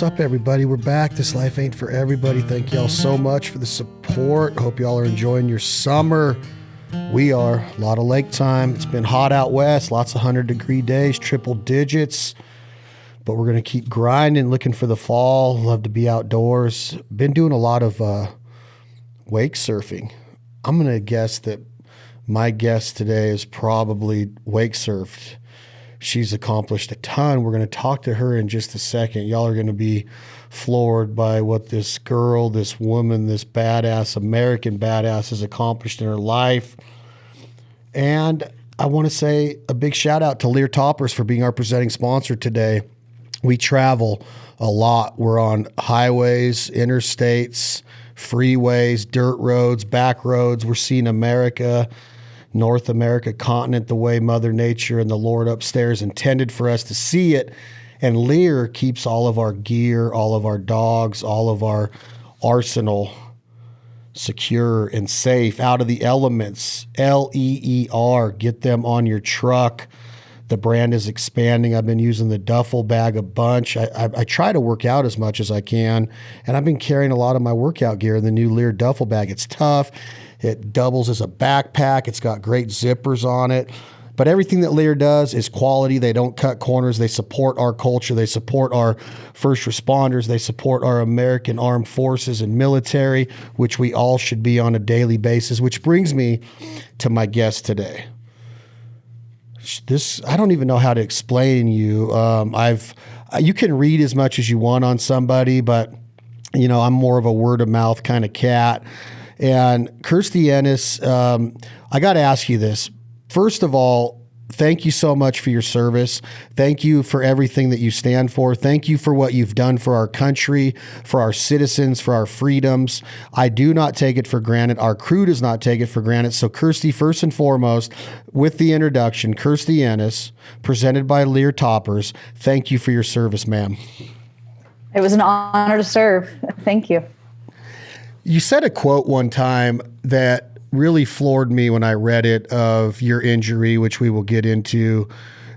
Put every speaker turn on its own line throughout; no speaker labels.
What's up, everybody? We're back. This life ain't for everybody. Thank y'all so much for the support. Hope y'all are enjoying your summer. We are. A lot of lake time. It's been hot out west. Lots of 100-degree days, triple digits. But we're going to keep grinding, looking for the fall. Love to be outdoors. Been doing a lot of wake surfing. I'm going to guess that my guest today is probably wake surfed. She's accomplished a ton. We're going to talk to her in just a second. Y'all are going to be floored by what this girl, this woman, this badass, American badass has accomplished in her life. And I want to say a big shout out to Lear Toppers for being our presenting sponsor today. We travel a lot. We're on highways, interstates, freeways, dirt roads, back roads. We're seeing America, North America continent the way Mother Nature and the Lord upstairs intended for us to see it. And Lear keeps all of our gear, all of our dogs, all of our arsenal secure and safe out of the elements. LEER, get them on your truck. The brand is expanding. I've been using the duffel bag a bunch. I try to work out as much as I can, and I've been carrying a lot of my workout gear in the new Lear duffel bag. It's tough. It doubles as a backpack. It's got great zippers on it. But everything that Lear does is quality. They don't cut corners. They support our culture. They support our first responders. They support our American armed forces and military, which we all should be on a daily basis, which brings me to my guest today. This, I don't even know how to explain you. You can read as much as you want on somebody, but you know, I'm more of a word of mouth kind of cat. And Kirstie Ennis, I got to ask you this. First of all, thank you so much for your service. Thank you for everything that you stand for. Thank you for what you've done for our country, for our citizens, for our freedoms. I do not take it for granted. Our crew does not take it for granted. So Kirstie, first and foremost, with the introduction, Kirstie Ennis, presented by Lear Toppers, thank you for your service, ma'am.
It was an honor to serve. Thank you.
You said a quote one time that really floored me when I read it of your injury, which we will get into,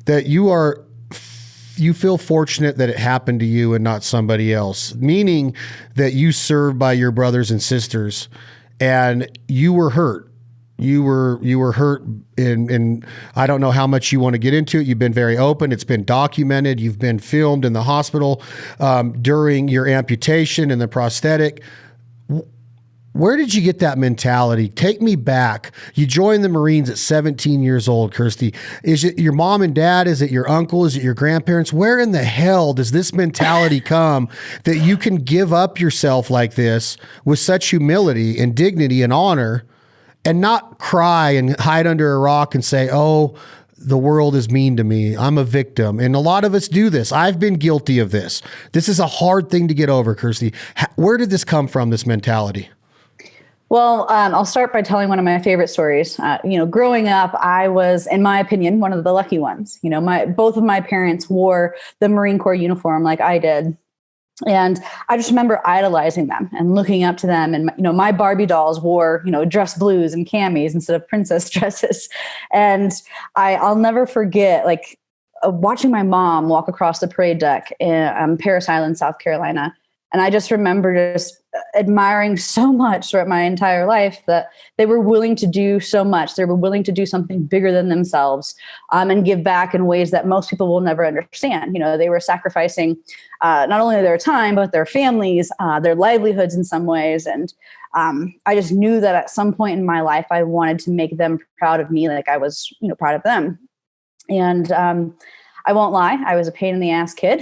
that you feel fortunate that it happened to you and not somebody else, meaning that you served by your brothers and sisters and you were hurt. You were hurt in I don't know how much you want to get into it. You've been very open. It's been documented. You've been filmed in the hospital during your amputation and the prosthetic. Where did you get that mentality? Take me back. You joined the Marines at 17 years old, Kirstie. Is it your mom and dad? Is it your uncle? Is it your grandparents? Where in the hell does this mentality come that you can give up yourself like this with such humility and dignity and honor and not cry and hide under a rock and say, oh, the world is mean to me. I'm a victim. And a lot of us do this. I've been guilty of this. This is a hard thing to get over, Kirstie. Where did this come from, this mentality?
Well, I'll start by telling one of my favorite stories. Growing up, I was, in my opinion, one of the lucky ones. Both of my parents wore the Marine Corps uniform like I did. And I just remember idolizing them and looking up to them. And, my Barbie dolls wore, dress blues and camis instead of princess dresses. And I'll never forget, watching my mom walk across the parade deck in Parris Island, South Carolina. And I just remember just admiring so much throughout my entire life that they were willing to do so much. They were willing to do something bigger than themselves and give back in ways that most people will never understand. They were sacrificing not only their time, but their families, their livelihoods in some ways. And I just knew that at some point in my life, I wanted to make them proud of me like I was, proud of them. And I won't lie, I was a pain in the ass kid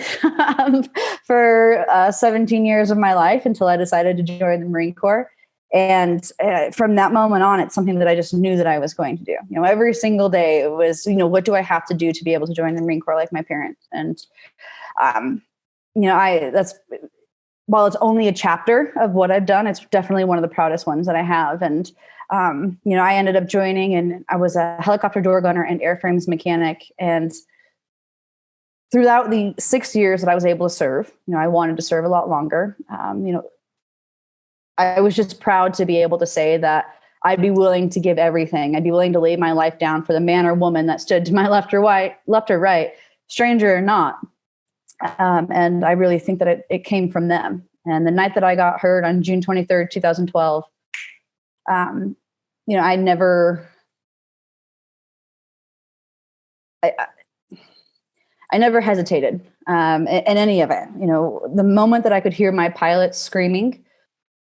for 17 years of my life until I decided to join the Marine Corps. And from that moment on, it's something that I just knew that I was going to do. Every single day it was, what do I have to do to be able to join the Marine Corps like my parents? And, while it's only a chapter of what I've done, it's definitely one of the proudest ones that I have. And, I ended up joining, and I was a helicopter door gunner and airframes mechanic. And throughout the 6 years that I was able to serve, I wanted to serve a lot longer. I was just proud to be able to say that I'd be willing to give everything. I'd be willing to lay my life down for the man or woman that stood to my left or right, stranger or not. And I really think that it came from them. And the night that I got hurt on June 23rd, 2012, I never, I never hesitated in any of it. The moment that I could hear my pilot screaming,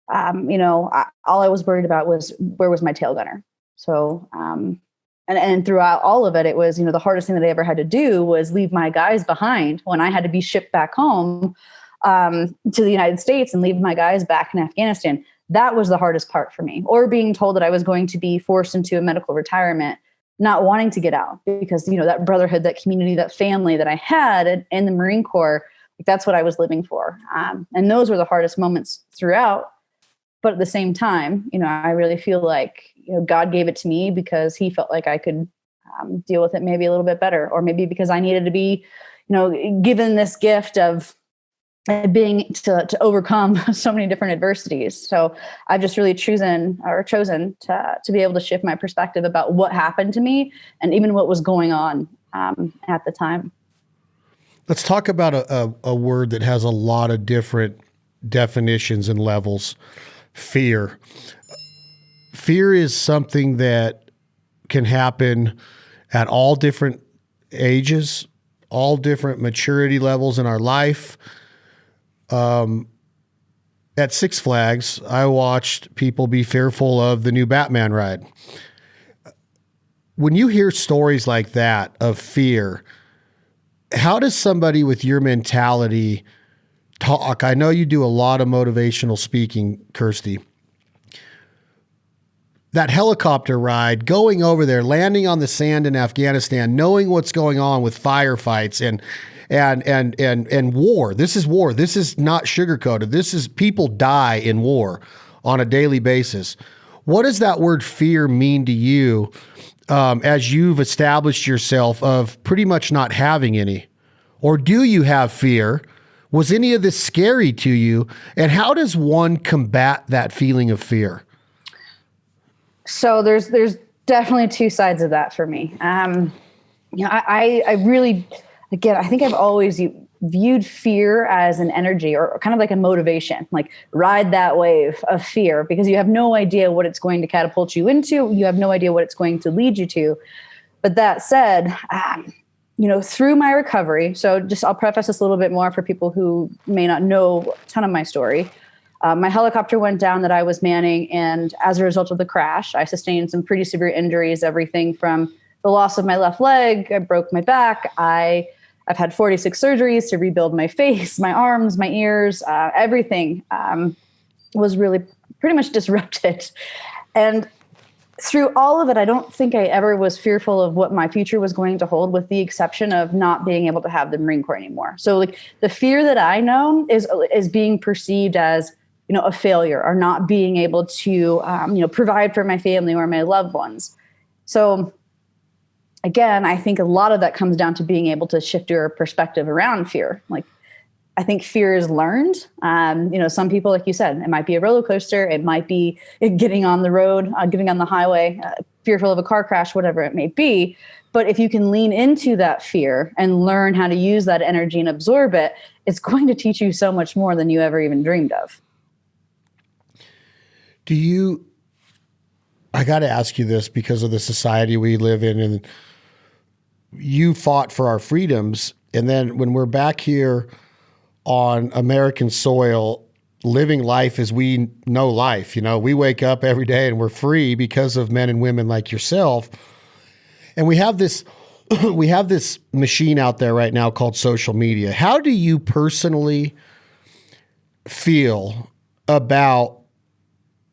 all I was worried about was where was my tail gunner. So, and throughout all of it, it was, the hardest thing that I ever had to do was leave my guys behind when I had to be shipped back home to the United States and leave my guys back in Afghanistan. That was the hardest part for me, or being told that I was going to be forced into a medical retirement, not wanting to get out because, that brotherhood, that community, that family that I had in the Marine Corps, that's what I was living for. And those were the hardest moments throughout. But at the same time, I really feel like, God gave it to me because he felt like I could deal with it maybe a little bit better, or maybe because I needed to be, given this gift of being to overcome so many different adversities. So I've just really chosen to be able to shift my perspective about what happened to me and even what was going on at the time.
Let's talk about a word that has a lot of different definitions and levels. Fear. Fear is something that can happen at all different ages, all different maturity levels in our life. At Six Flags, I watched people be fearful of the new Batman ride. When you hear stories like that of fear, how does somebody with your mentality talk? I know you do a lot of motivational speaking, Kirstie. That helicopter ride, going over there, landing on the sand in Afghanistan, knowing what's going on with firefights and war. This is war. This is not sugarcoated. This is people die in war on a daily basis. What does that word fear mean to you as you've established yourself of pretty much not having any? Or do you have fear? Was any of this scary to you? And how does one combat that feeling of fear?
So there's definitely two sides of that for me. I really, again, I think I've always viewed fear as an energy or kind of like a motivation, like ride that wave of fear, because you have no idea what it's going to catapult you into. You have no idea what it's going to lead you to. But that said, through my recovery, so I'll preface this a little bit more for people who may not know a ton of my story. My helicopter went down that I was manning, and as a result of the crash, I sustained some pretty severe injuries, everything from the loss of my left leg, I broke my back, I've had 46 surgeries to rebuild my face, my arms, my ears, everything was really pretty much disrupted. And through all of it, I don't think I ever was fearful of what my future was going to hold, with the exception of not being able to have the Marine Corps anymore. So like the fear that I know is being perceived as, a failure, or not being able to, provide for my family or my loved ones. So again, I think a lot of that comes down to being able to shift your perspective around fear. Like, I think fear is learned. Some people, like you said, it might be a roller coaster. It might be getting on the road, getting on the highway, fearful of a car crash, whatever it may be. But if you can lean into that fear and learn how to use that energy and absorb it, it's going to teach you so much more than you ever even dreamed of.
I got to ask you this because of the society we live in, and you fought for our freedoms. And then when we're back here on American soil, living life as we know life, we wake up every day and we're free because of men and women like yourself. And we have this machine out there right now called social media. How do you personally feel about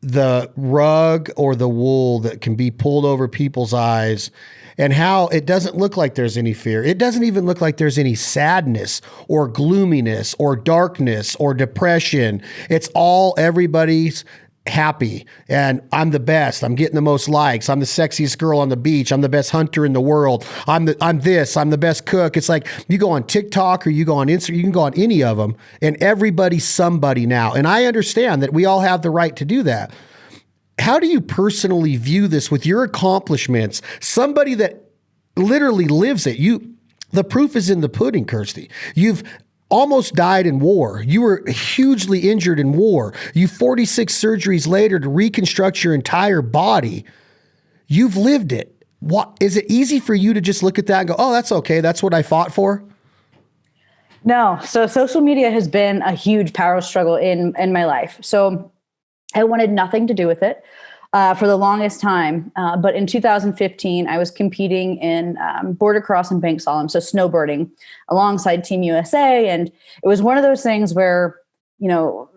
the rug or the wool that can be pulled over people's eyes, and how it doesn't look like there's any fear? It doesn't even look like there's any sadness or gloominess or darkness or depression. It's all everybody's happy, and I'm the best. I'm getting the most likes. I'm the sexiest girl on the beach. I'm the best hunter in the world. I'm the best cook. It's like you go on TikTok or you go on Instagram, you can go on any of them, and everybody's somebody now. And I understand that we all have the right to do that. How do you personally view this with your accomplishments? Somebody that literally lives it. The proof is in the pudding, Kirstie. You've almost died in war. You were hugely injured in war. You 46 surgeries later to reconstruct your entire body. You've lived it. What is it easy for you to just look at that and go, oh, that's okay. That's what I fought for?
No. So social media has been a huge power struggle in my life. So I wanted nothing to do with it for the longest time. But in 2015, I was competing in border cross and bank slalom, so snowboarding alongside Team USA. And it was one of those things where,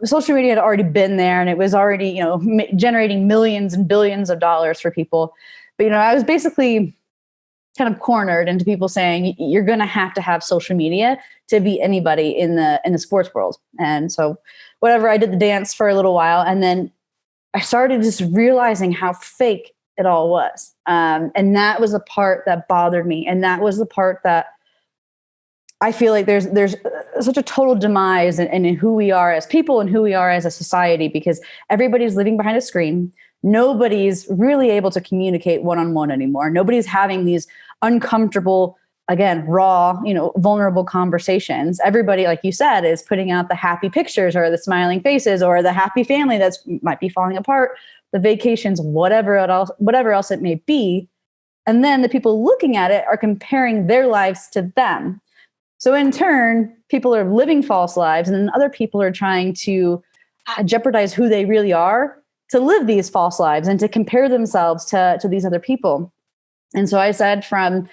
social media had already been there and it was already, generating millions and billions of dollars for people. But, I was basically kind of cornered into people saying, you're going to have social media to be anybody in the sports world. And so whatever, I did the dance for a little while. And then I started just realizing how fake it all was. And that was the part that bothered me. And that was the part that I feel like there's such a total demise in who we are as people and who we are as a society, because everybody's living behind a screen. Nobody's really able to communicate one-on-one anymore. Nobody's having these uncomfortable, again, raw, vulnerable conversations. Everybody, like you said, is putting out the happy pictures or the smiling faces or the happy family that's might be falling apart, the vacations, whatever else it may be. And then the people looking at it are comparing their lives to them. So in turn, people are living false lives, and then other people are trying to jeopardize who they really are to live these false lives and to compare themselves to these other people. And so I said from,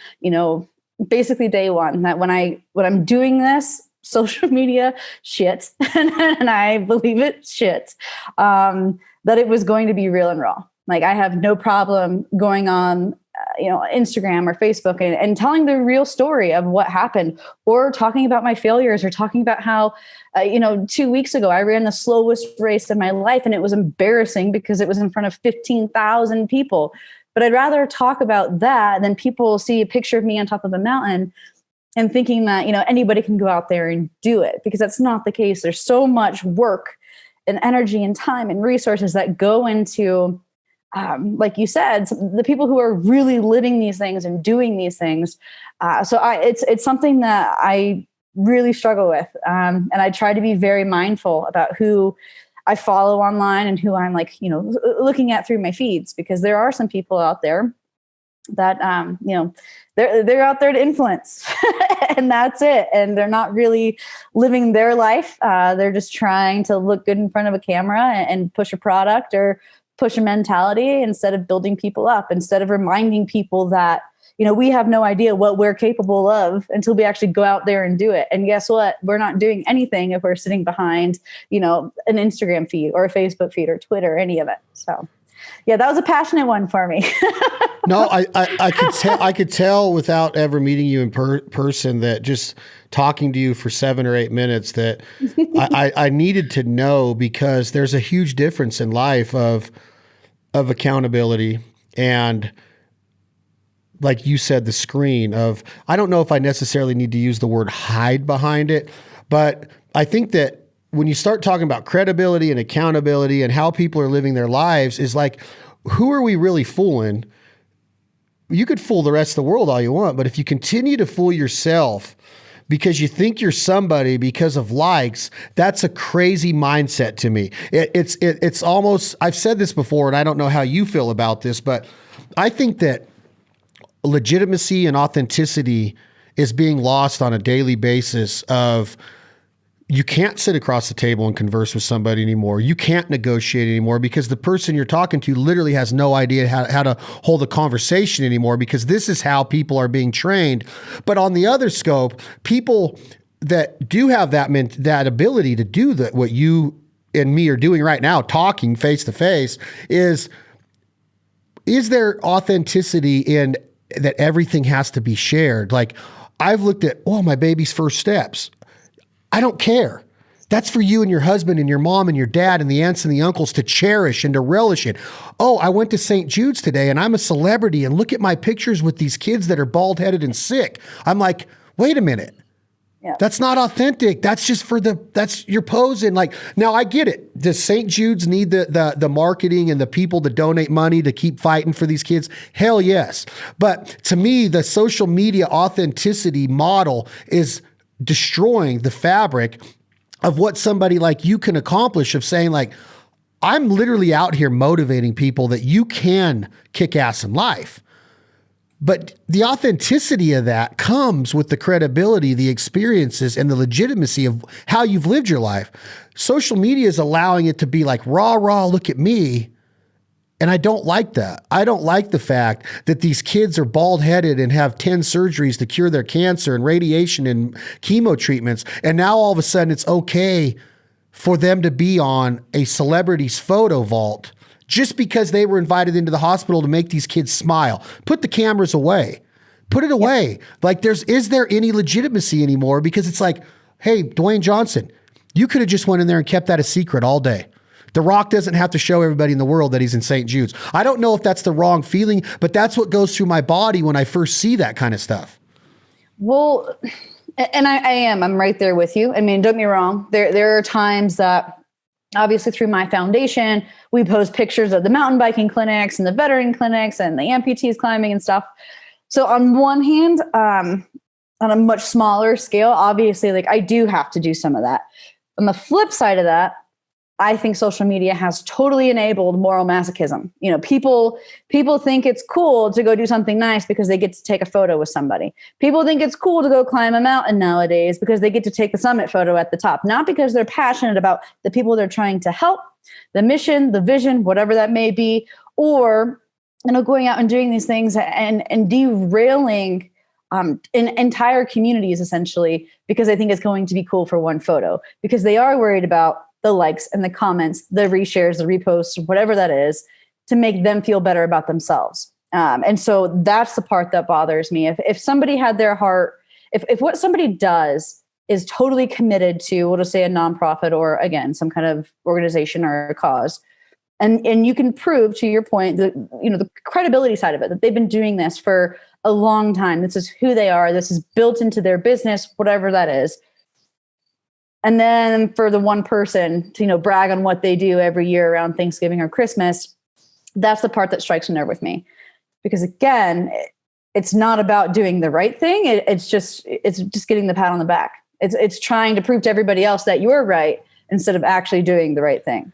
basically day one that when I'm doing this social media shit, and I believe it shit, that it was going to be real and raw. Like I have no problem going on, Instagram or Facebook and telling the real story of what happened, or talking about my failures, or talking about how, 2 weeks ago I ran the slowest race of my life and it was embarrassing because it was in front of 15,000 people. But I'd rather talk about that than people see a picture of me on top of a mountain and thinking that, anybody can go out there and do it, because that's not the case. There's so much work and energy and time and resources that go into, like you said, the people who are really living these things and doing these things. It's something that I really struggle with. And I try to be very mindful about who I follow online and who I'm looking at through my feeds, because there are some people out there that, they're out there to influence and that's it. And they're not really living their life. They're just trying to look good in front of a camera and push a product or push a mentality instead of building people up, instead of reminding people that, we have no idea what we're capable of until we actually go out there and do it. And guess what? We're not doing anything if we're sitting behind, an Instagram feed or a Facebook feed or Twitter, any of it. So yeah, that was a passionate one for me.
No, I could tell without ever meeting you in person that just talking to you for 7 or 8 minutes that I needed to know, because there's a huge difference in life of accountability and, like you said, the screen of, I don't know if I necessarily need to use the word hide behind it, but I think that when you start talking about credibility and accountability and how people are living their lives, is like, who are we really fooling? You could fool the rest of the world all you want, but if you continue to fool yourself because you think you're somebody because of likes, that's a crazy mindset to me. It's almost, I've said this before, and I don't know how you feel about this, but I think that legitimacy and authenticity is being lost on a daily basis. Of, you can't sit across the table and converse with somebody anymore. You can't negotiate anymore because the person you're talking to literally has no idea how to hold a conversation anymore, because this is how people are being trained. But on the other scope, people that do have that ability to do what you and me are doing right now, talking face to face, is there authenticity in that everything has to be shared? Like, I've looked at, my baby's first steps. I don't care. That's for you and your husband and your mom and your dad and the aunts and the uncles to cherish and to relish it. Oh, I went to St. Jude's today and I'm a celebrity, and look at my pictures with these kids that are bald-headed and sick. I'm like, wait a minute.
Yeah.
That's not authentic. That's just that's your posing. Like, now I get it. Does St. Jude's need the marketing and the people to donate money to keep fighting for these kids? Hell yes. But to me, the social media authenticity model is destroying the fabric of what somebody like you can accomplish, of saying like, I'm literally out here motivating people that you can kick ass in life. But the authenticity of that comes with the credibility, the experiences, and the legitimacy of how you've lived your life. Social media is allowing it to be like, rah, look at me. And I don't like that. I don't like the fact that these kids are bald-headed and have 10 surgeries to cure their cancer and radiation and chemo treatments. And now all of a sudden it's okay for them to be on a celebrity's photo vault just because they were invited into the hospital to make these kids smile. Put the cameras away. Put it away. Like, is there any legitimacy anymore? Because it's like, hey, Dwayne Johnson, you could have just went in there and kept that a secret all day. The Rock doesn't have to show everybody in the world that he's in St. Jude's. I don't know if that's the wrong feeling, but that's what goes through my body when I first see that kind of stuff.
Well, and I'm right there with you. I mean, don't get me wrong. There are times that obviously through my foundation, we post pictures of the mountain biking clinics and the veteran clinics and the amputees climbing and stuff. So on one hand, on a much smaller scale, obviously, like I do have to do some of that. On the flip side of that, I think social media has totally enabled moral masochism. You know, people think it's cool to go do something nice because they get to take a photo with somebody. People think it's cool to go climb a mountain nowadays because they get to take the summit photo at the top, not because they're passionate about the people they're trying to help, the mission, the vision, whatever that may be, or, you know, going out and doing these things and derailing in entire communities essentially because they think it's going to be cool for one photo, because they are worried about the likes and the comments, the reshares, the reposts, whatever that is, to make them feel better about themselves. And so that's the part that bothers me. If somebody had their heart, if what somebody does is totally committed to, we'll just say a nonprofit or again, some kind of organization or a cause, and you can prove, to your point, the credibility side of it, that they've been doing this for a long time. This is who they are. This is built into their business, whatever that is. And then for the one person to, you know, brag on what they do every year around Thanksgiving or Christmas, that's the part that strikes a nerve with me. Because again, it's not about doing the right thing. It's just getting the pat on the back. It's trying to prove to everybody else that you're right instead of actually doing the right thing.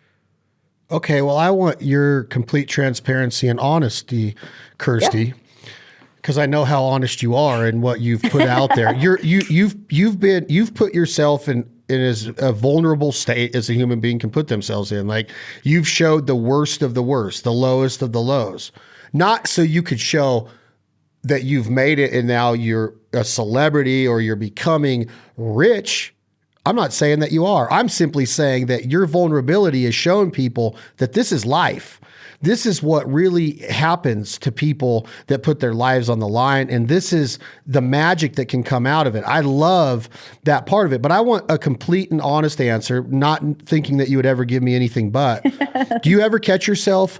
Okay, well, I want your complete transparency and honesty, Kirstie, because I know how honest you are and what you've put out there. You've put yourself in as a vulnerable state as a human being can put themselves in. Like, you've showed the worst of the worst, the lowest of the lows, not so you could show that you've made it and now you're a celebrity or you're becoming rich. I'm not saying that you are. I'm simply saying that your vulnerability has shown people that this is life. This is what really happens to people that put their lives on the line. And this is the magic that can come out of it. I love that part of it, but I want a complete and honest answer, not thinking that you would ever give me anything but. Do you ever catch yourself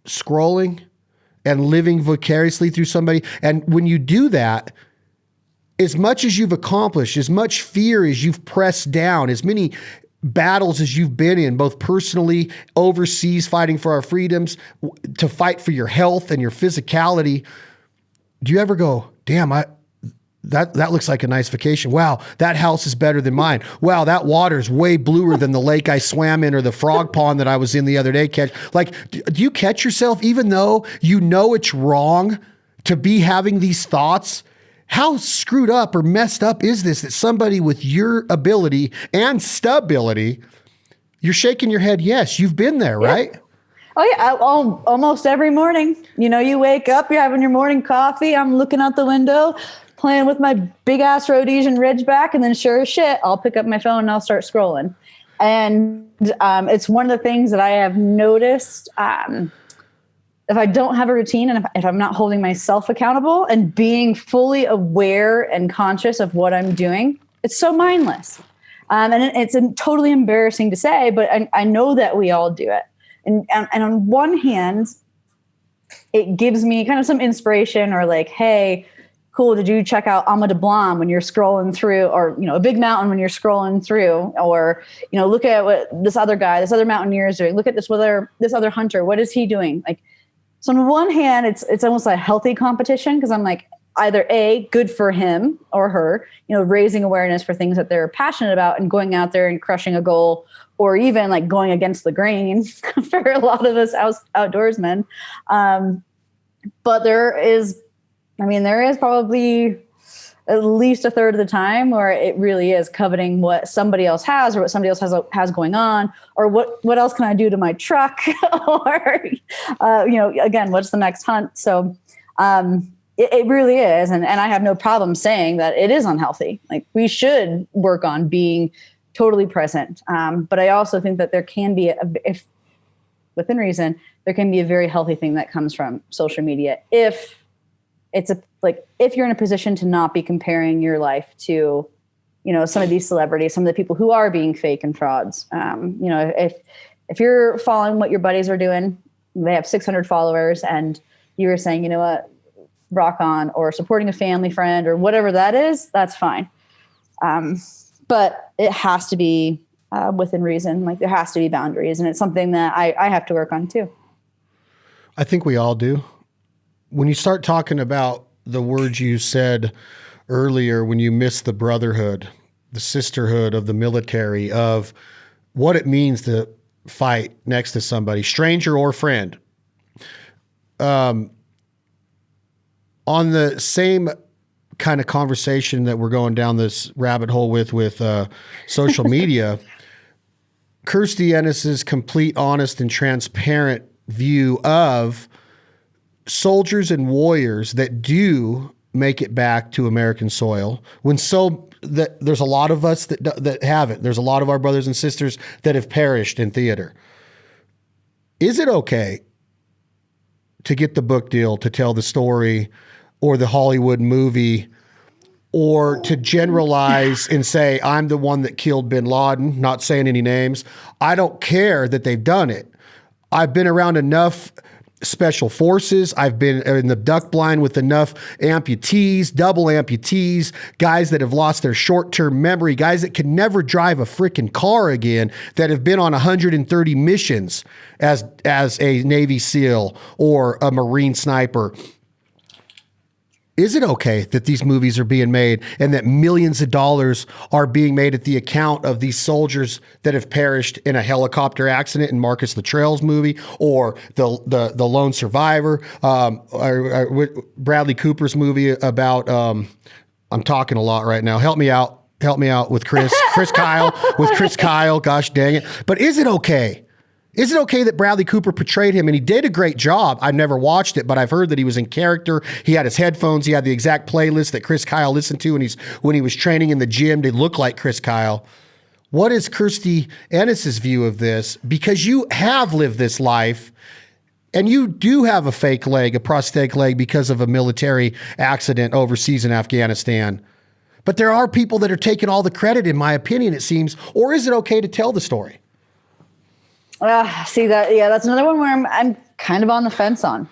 scrolling and living vicariously through somebody? And when you do that, as much as you've accomplished, as much fear as you've pressed down, as many battles as you've been in, both personally, overseas, fighting for our freedoms, to fight for your health and your physicality, do you ever go, damn, that looks like a nice vacation. Wow, that house is better than mine. Wow, that water is way bluer than the lake I swam in or the frog pond that I was in the other day. Do you catch yourself, even though you know it's wrong to be having these thoughts? How screwed up or messed up is this that somebody with your ability and stability, you're shaking your head? Yes, you've been there, right? Oh, yeah. Almost every morning. You know, you wake up, you're having your morning coffee. I'm looking out the window, playing with my big ass Rhodesian Ridgeback. And then sure as shit, I'll pick up my phone and I'll start scrolling. And it's one of the things that I have noticed. If I don't have a routine and if I'm not holding myself accountable and being fully aware and conscious of what I'm doing, it's so mindless. And it's totally embarrassing to say, but I know that we all do it. And on one hand, it gives me kind of some inspiration, or like, hey, cool, did you check out Ama de Blanc when you're scrolling through, or, you know, a big mountain when you're scrolling through, or, you know, look at what this other mountaineer is doing. Look at this other hunter. What is he doing? Like, so on one hand, it's almost a healthy competition, because I'm like, either A, good for him or her, raising awareness for things that they're passionate about and going out there and crushing a goal, or even like going against the grain for a lot of us outdoorsmen. But there is probably at least a third of the time where it really is coveting what somebody else has, or what somebody else has going on, or what else can I do to my truck, or again, what's the next hunt? So it really is, and I have no problem saying that it is unhealthy. Like, we should work on being totally present, but I also think that there can be, if within reason, there can be a very healthy thing that comes from social media if if you're in a position to not be comparing your life to, some of these celebrities, some of the people who are being fake and frauds. If you're following what your buddies are doing, they have 600 followers, and you were saying, what, rock on, or supporting a family friend or whatever that is, that's fine. But it has to be within reason. Like, there has to be boundaries, and it's something that I have to work on too.
I think we all do. When you start talking about the words you said earlier, when you miss the brotherhood, the sisterhood of the military, of what it means to fight next to somebody, stranger or friend, on the same kind of conversation that we're going down this rabbit hole with social media, Kirstie Ennis's complete, honest, and transparent view of soldiers and warriors that do make it back to American soil, that there's a lot of us that haven't. There's a lot of our brothers and sisters that have perished in theater. Is it okay to get the book deal, to tell the story, or the Hollywood movie, or to generalize and say, I'm the one that killed bin Laden, not saying any names? I don't care that they've done it. I've been around enough special forces. I've been in the duck blind with enough amputees, double amputees, guys that have lost their short-term memory, guys that can never drive a freaking car again, that have been on 130 missions as a Navy SEAL or a Marine sniper. Is it okay that these movies are being made and that millions of dollars are being made at the account of these soldiers that have perished in a helicopter accident in Marcus Luttrell's movie, or the Lone Survivor, or Bradley Cooper's movie about, I'm talking a lot right now. Help me out with Chris Kyle. Gosh dang it. But is it okay? Is it okay that Bradley Cooper portrayed him? And he did a great job. I've never watched it, but I've heard that he was in character. He had his headphones. He had the exact playlist that Chris Kyle listened to when he was training in the gym to look like Chris Kyle. What is Kirstie Ennis's view of this? Because you have lived this life, and you do have a fake leg, a prosthetic leg, because of a military accident overseas in Afghanistan. But there are people that are taking all the credit, in my opinion, it seems. Or is it okay to tell the story?
That's another one where I'm kind of on the fence on,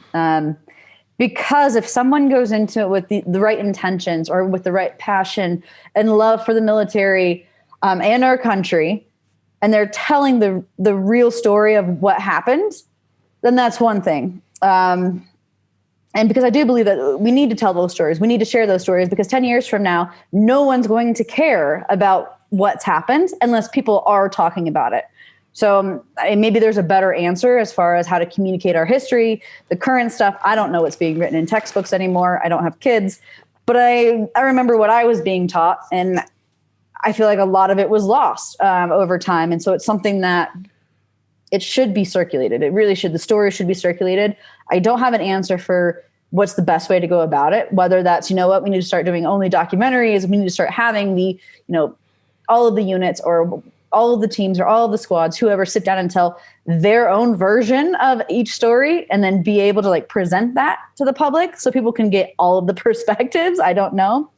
because if someone goes into it with the right intentions, or with the right passion and love for the military and our country, and they're telling the real story of what happened, then that's one thing. And because I do believe that we need to tell those stories, we need to share those stories, because 10 years from now, no one's going to care about what's happened unless people are talking about it. So maybe there's a better answer as far as how to communicate our history, the current stuff. I don't know what's being written in textbooks anymore. I don't have kids, but I remember what I was being taught, and I feel like a lot of it was lost over time. And so it's something that it should be circulated. It really should. The story should be circulated. I don't have an answer for what's the best way to go about it, whether that's, we need to start doing only documentaries. We need to start having the, all of the units, or all of the teams, or all of the squads, whoever, sit down and tell their own version of each story, and then be able to present that to the public so people can get all of the perspectives. I don't know.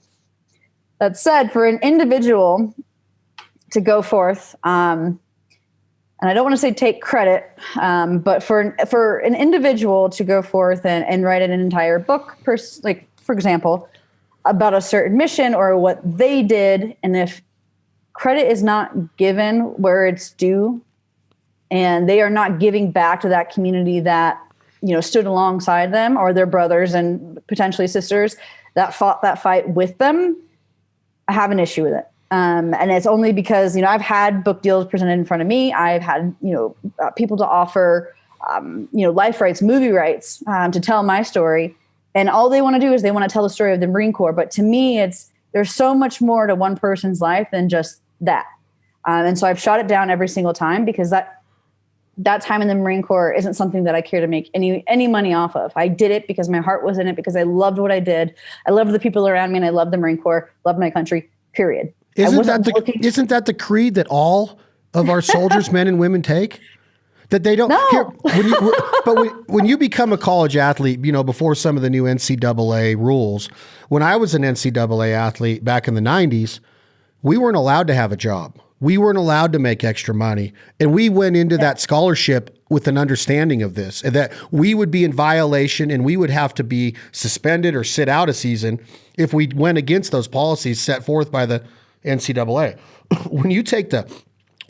That said, for an individual to go forth, and I don't want to say take credit, but for an individual to go forth and write an entire book, for example, about a certain mission or what they did, and if credit is not given where it's due, and they are not giving back to that community that, stood alongside them, or their brothers and potentially sisters, that fought that fight with them, I have an issue with it. And it's only because, I've had book deals presented in front of me. I've had, people to offer, life rights, movie rights, to tell my story. And all they want to do is they want to tell the story of the Marine Corps. But to me, there's so much more to one person's life than just that. And so I've shot it down every single time because that time in the Marine Corps isn't something that I care to make any money off of. I did it because my heart was in it, because I loved what I did. I loved the people around me, and I loved the Marine Corps, loved my country, period.
Isn't that the creed that all of our soldiers, men and women, take? That they don't.
No.
When you become a college athlete, before some of the new NCAA rules, when I was an NCAA athlete back in the 90s, we weren't allowed to have a job. We weren't allowed to make extra money. And we went into that scholarship with an understanding of this, and that we would be in violation and we would have to be suspended or sit out a season if we went against those policies set forth by the NCAA. When you take the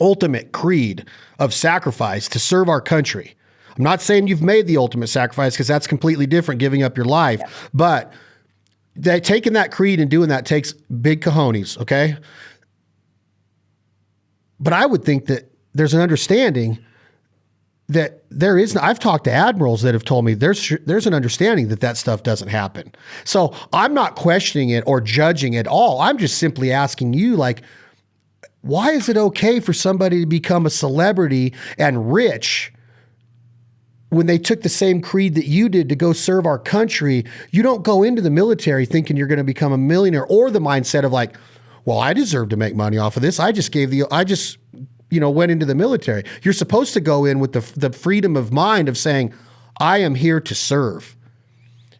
ultimate creed of sacrifice to serve our country, I'm not saying you've made the ultimate sacrifice, because that's completely different, giving up your life, but taking that creed and doing that takes big cojones, okay? But I would think that there's an understanding that there is. I've talked to admirals that have told me there's an understanding that stuff doesn't happen. So I'm not questioning it or judging at all. I'm just simply asking you, why is it okay for somebody to become a celebrity and rich when they took the same creed that you did to go serve our country? You don't go into the military thinking you're going to become a millionaire, or the mindset of well, I deserve to make money off of this. I just went into the military. You're supposed to go in with the freedom of mind of saying, I am here to serve.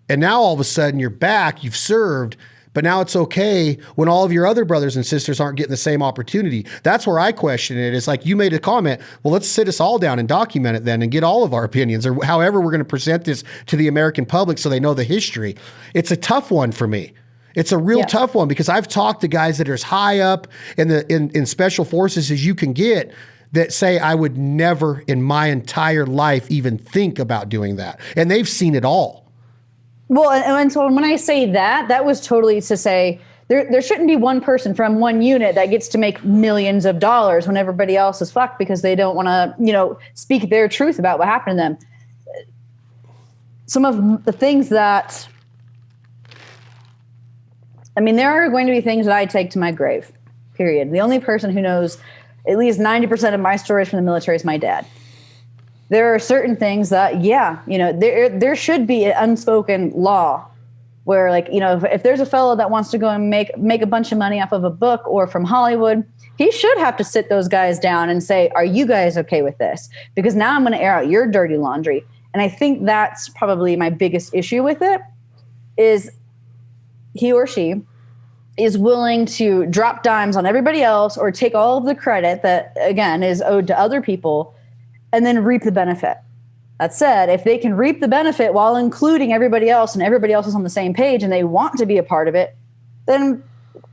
And now all of a sudden you're back, you've served, but now it's okay when all of your other brothers and sisters aren't getting the same opportunity. That's where I question it. It's you made a comment, well, let's sit us all down and document it then and get all of our opinions, or however we're going to present this to the American public so they know the history. It's a tough one for me. It's a real tough one, because I've talked to guys that are as high up in special forces as you can get that say, I would never in my entire life even think about doing that. And they've seen it all.
Well, and so when I say that was totally to say there shouldn't be one person from one unit that gets to make millions of dollars when everybody else is fucked because they don't want to, speak their truth about what happened to them. Some of the things that, there are going to be things that I take to my grave, period. The only person who knows at least 90% of my stories from the military is my dad. There are certain things that, there should be an unspoken law where, if there's a fellow that wants to go and make a bunch of money off of a book or from Hollywood, he should have to sit those guys down and say, are you guys okay with this? Because now I'm going to air out your dirty laundry. And I think that's probably my biggest issue with it, is he or she is willing to drop dimes on everybody else or take all of the credit that, again, is owed to other people and then reap the benefit. That said, if they can reap the benefit while including everybody else and everybody else is on the same page and they want to be a part of it, then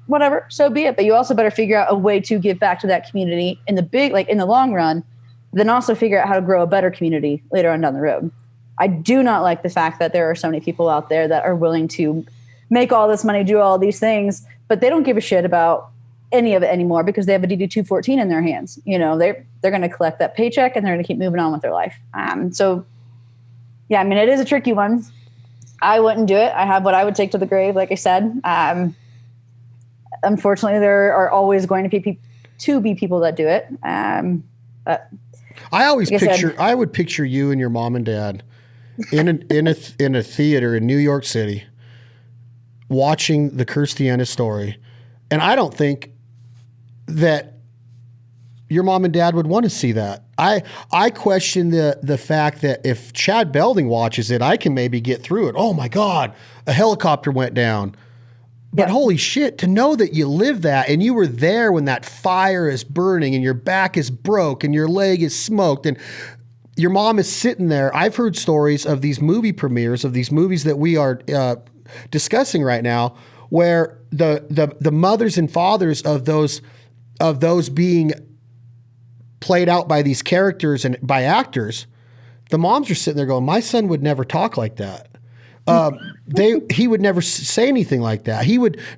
whatever, so be it. But you also better figure out a way to give back to that community in the long run, then also figure out how to grow a better community later on down the road. I do not like the fact that there are so many people out there that are willing to make all this money, do all these things, but they don't give a shit about any of it anymore because they have a DD-214 in their hands. They're going to collect that paycheck and they're going to keep moving on with their life. So yeah, it is a tricky one. I wouldn't do it. I have what I would take to the grave, like I said. Unfortunately, there are always going to be people that do it. But
I would picture you and your mom and dad in a theater in New York City, watching the Kirstie Ennis story. And I don't think that your mom and dad would want to see that. I question the fact that if Chad Belding watches it, I can maybe get through it. Oh my God, a helicopter went down. But holy shit, to know that you lived that and you were there when that fire is burning and your back is broke and your leg is smoked and your mom is sitting there. I've heard stories of these movie premieres of these movies that we are discussing right now, where the mothers and fathers of those being played out by these characters and by actors, the moms are sitting there going, my son would never talk like that. He would never say anything like that.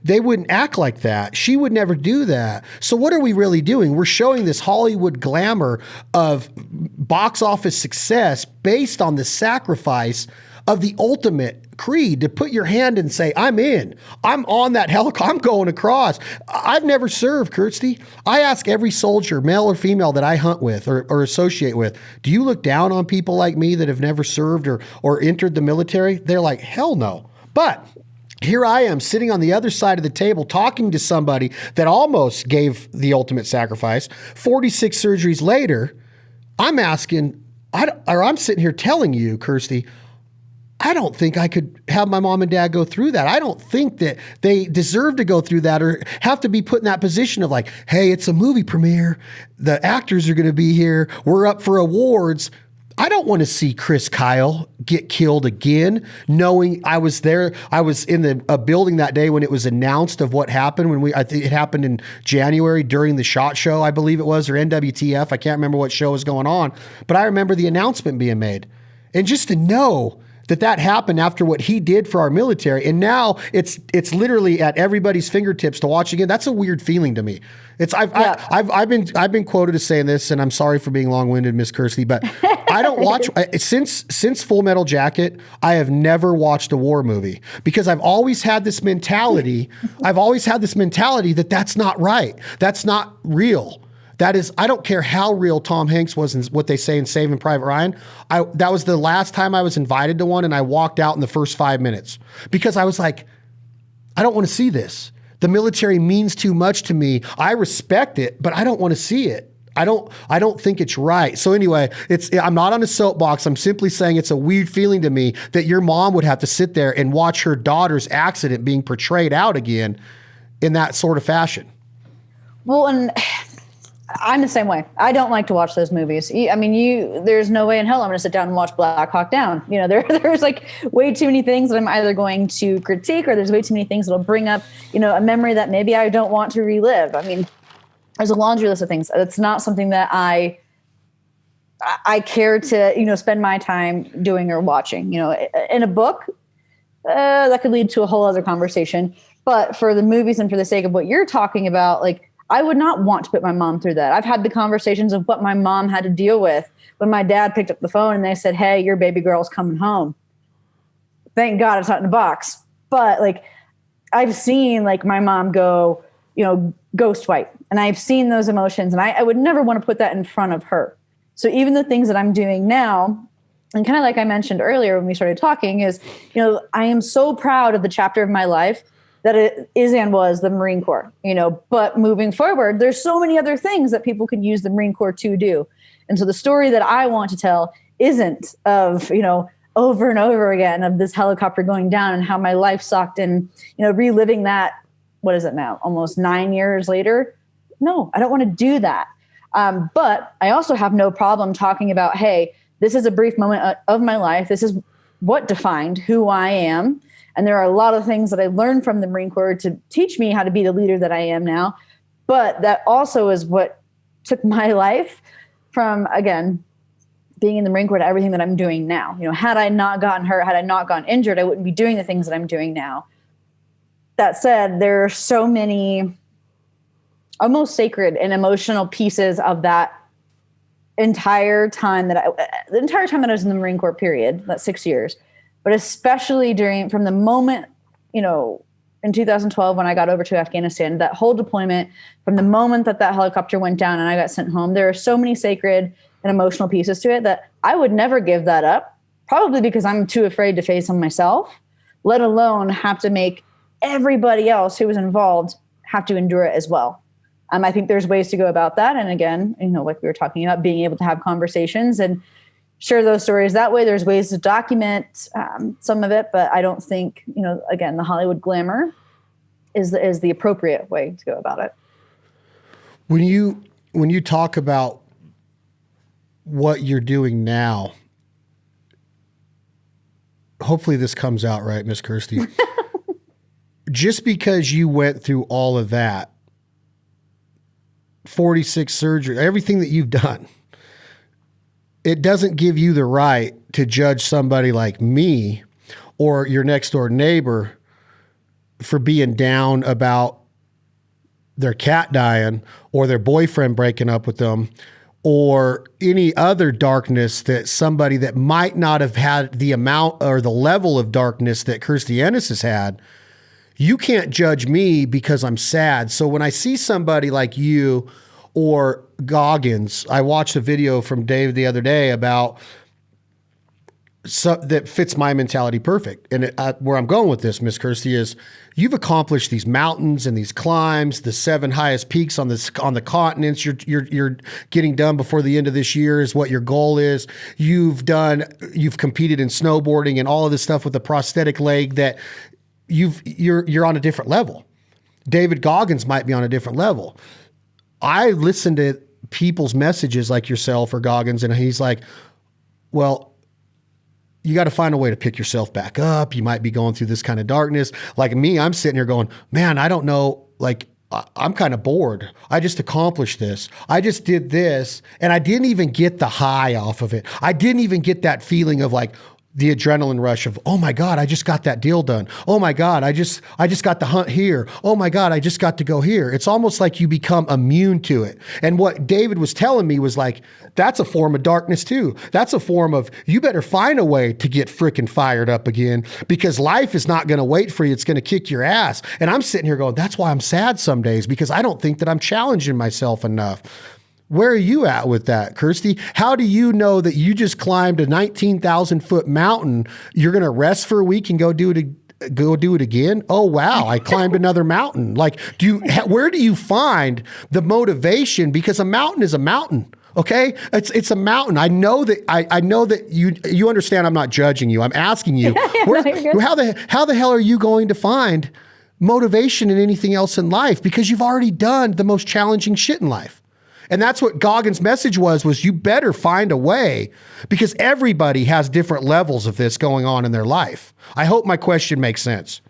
They wouldn't act like that. She would never do that. So what are we really doing? We're showing this Hollywood glamour of box office success based on the sacrifice of the ultimate creed, to put your hand and say, I'm in. I'm on that helicopter. I'm going across. I've never served, Kirstie. I ask every soldier, male or female, that I hunt with or associate with, do you look down on people like me that have never served or entered the military? They're like, hell no. But here I am sitting on the other side of the table talking to somebody that almost gave the ultimate sacrifice. 46 surgeries later, I'm asking, I'm sitting here telling you, Kirstie, I don't think I could have my mom and dad go through that. I don't think that they deserve to go through that or have to be put in that position of like, hey, it's a movie premiere. The actors are going to be here. We're up for awards. I don't want to see Chris Kyle get killed again, knowing I was there. I was in a building that day when it was announced of what happened. I think it happened in January during the SHOT Show, I believe it was, or NWTF. I can't remember what show was going on, but I remember the announcement being made. And just to know that happened after what he did for our military, and now it's literally at everybody's fingertips to watch again. That's a weird feeling to me. I've been quoted as saying this, and I'm sorry for being long-winded, Miss Kirstie, but I don't watch since Full Metal Jacket. I have never watched a war movie because I've always had this mentality. That that's not right. That's not real. That is, I don't care how real Tom Hanks was and what they say in Saving Private Ryan. That was the last time I was invited to one, and I walked out in the first 5 minutes because I was like, I don't want to see this. The military means too much to me. I respect it, but I don't want to see it. I don't think it's right. So anyway, I'm not on a soapbox. I'm simply saying it's a weird feeling to me that your mom would have to sit there and watch her daughter's accident being portrayed out again in that sort of fashion.
Well, and I'm the same way. I don't like to watch those movies. I mean, there's no way in hell I'm going to sit down and watch Black Hawk Down. You know, there's like way too many things that I'm either going to critique, or there's way too many things that'll bring up, a memory that maybe I don't want to relive. I mean, there's a laundry list of things. It's not something that I care to, spend my time doing or watching. In a book, that could lead to a whole other conversation. But for the movies and for the sake of what you're talking about, like, I would not want to put my mom through that. I've had the conversations of what my mom had to deal with when my dad picked up the phone and they said, hey, your baby girl's coming home. Thank God it's not in a box. But like, I've seen like my mom go, ghost white. And I've seen those emotions, and I would never want to put that in front of her. So even the things that I'm doing now, and kind of like I mentioned earlier when we started talking, is, I am so proud of the chapter of my life that it is and was the Marine Corps, but moving forward, there's so many other things that people could use the Marine Corps to do. And so the story that I want to tell isn't of, over and over again of this helicopter going down and how my life sucked and, reliving that. What is it now? Almost 9 years later. No, I don't want to do that. But I also have no problem talking about, hey, this is a brief moment of my life. This is what defined who I am. And there are a lot of things that I learned from the Marine Corps to teach me how to be the leader that I am now. But that also is what took my life from, again, being in the Marine Corps to everything that I'm doing now. Had I not gotten hurt, had I not gotten injured, I wouldn't be doing the things that I'm doing now. That said, there are so many almost sacred and emotional pieces of that entire time that I was in the Marine Corps period, that 6 years. But especially from the moment, in 2012, when I got over to Afghanistan, that whole deployment, from the moment that helicopter went down and I got sent home, there are so many sacred and emotional pieces to it that I would never give that up, probably because I'm too afraid to face them myself, let alone have to make everybody else who was involved have to endure it as well. I think there's ways to go about that. And again, like we were talking about, being able to have conversations and share those stories that way. There's ways to document some of it, but I don't think, again, the Hollywood glamour is the appropriate way to go about it.
When you talk about what you're doing now, hopefully this comes out right, Miss Kirstie. Just because you went through all of that, 46 surgery, everything that you've done, it doesn't give you the right to judge somebody like me or your next door neighbor for being down about their cat dying or their boyfriend breaking up with them or any other darkness that somebody that might not have had the amount or the level of darkness that Kirstie Ennis has had, you can't judge me because I'm sad. So when I see somebody like you or Goggins, I watched a video from Dave the other day about that fits my mentality perfect. And where I'm going with this, Miss Kirstie, is you've accomplished these mountains and these climbs, the 7 highest peaks on the continents. You're getting done before the end of this year is what your goal is. You've competed in snowboarding and all of this stuff with a prosthetic leg that you're on a different level. David Goggins might be on a different level. I listen to people's messages like yourself or Goggins, and he's like, well, you got to find a way to pick yourself back up. You might be going through this kind of darkness. Like me, I'm sitting here going, man, I don't know. Like, I'm kind of bored. I just accomplished this. I just did this. And I didn't even get the high off of it. I didn't even get that feeling of like the adrenaline rush of, oh my God, I just got that deal done. Oh my God, I just got the hunt here. Oh my God, I just got to go here. It's almost like you become immune to it. And what David was telling me was like, that's a form of darkness too. That's a form of, you better find a way to get freaking fired up again, because life is not going to wait for you. It's going to kick your ass. And I'm sitting here going, that's why I'm sad some days, because I don't think that I'm challenging myself enough. Where are you at with that, Kirstie? How do you know that you just climbed a 19,000 foot mountain? You're going to rest for a week and go do it again? Oh, wow. I climbed another mountain. Like, where do you find the motivation? Because a mountain is a mountain. Okay. It's a mountain. I know that I know that you understand. I'm not judging you. I'm asking you, how the hell are you going to find motivation in anything else in life? Because you've already done the most challenging shit in life. And that's what Goggins' message was you better find a way, because everybody has different levels of this going on in their life. I hope my question makes sense.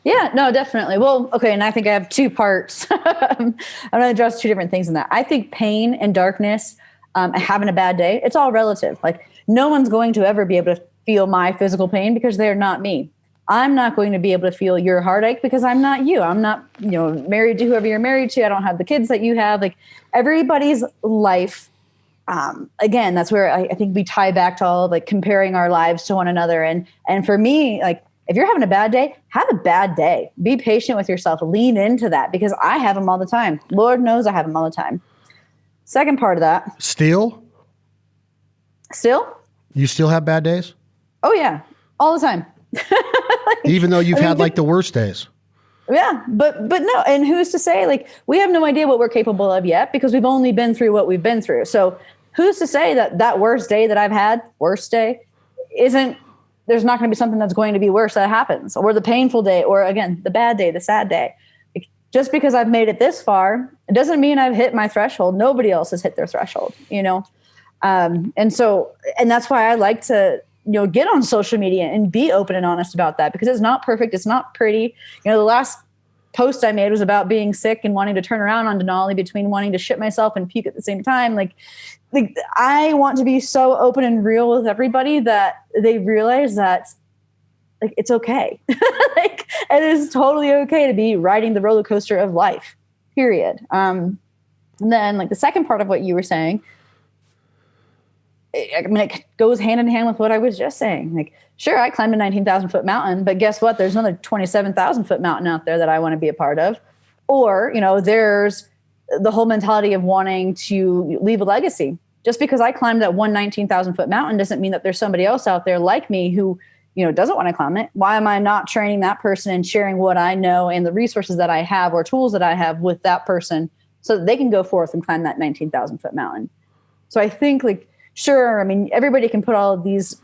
Yeah, no, definitely. Well, okay. And I think I have 2 parts. I'm going to address 2 different things in that. I think pain and darkness, having a bad day, it's all relative. Like, no one's going to ever be able to feel my physical pain because they're not me. I'm not going to be able to feel your heartache because I'm not you. I'm not, married to whoever you're married to. I don't have the kids that you have. Like, everybody's life. Again, that's where I think we tie back to all of like comparing our lives to one another. And for me, like, if you're having a bad day, have a bad day. Be patient with yourself. Lean into that, because I have them all the time. Lord knows I have them all the time. Second part of that.
Still? You still have bad days?
Oh yeah. All the time.
Even though you've had like the worst days.
Yeah, but no. And who's to say, like, we have no idea what we're capable of yet, because we've only been through what we've been through. So who's to say that worst day that I've had, there's not going to be something that's going to be worse that happens, or the painful day, or again, the bad day, the sad day. Like, just because I've made it this far, it doesn't mean I've hit my threshold. Nobody else has hit their threshold, and that's why I like to, get on social media and be open and honest about that, because it's not perfect. It's not pretty. The last post I made was about being sick and wanting to turn around on Denali between wanting to shit myself and puke at the same time. Like I want to be so open and real with everybody that they realize that, like, it's okay. Like, it is totally okay to be riding the roller coaster of life, period. And then, like, the second part of what you were saying, it goes hand in hand with what I was just saying. Like, sure, I climbed a 19,000 foot mountain, but guess what? There's another 27,000 foot mountain out there that I want to be a part of. Or, there's the whole mentality of wanting to leave a legacy. Just because I climbed that 19,000 foot mountain doesn't mean that there's somebody else out there like me who, doesn't want to climb it. Why am I not training that person and sharing what I know and the resources that I have or tools that I have with that person so that they can go forth and climb that 19,000 foot mountain? So I think, like, sure, everybody can put all of these,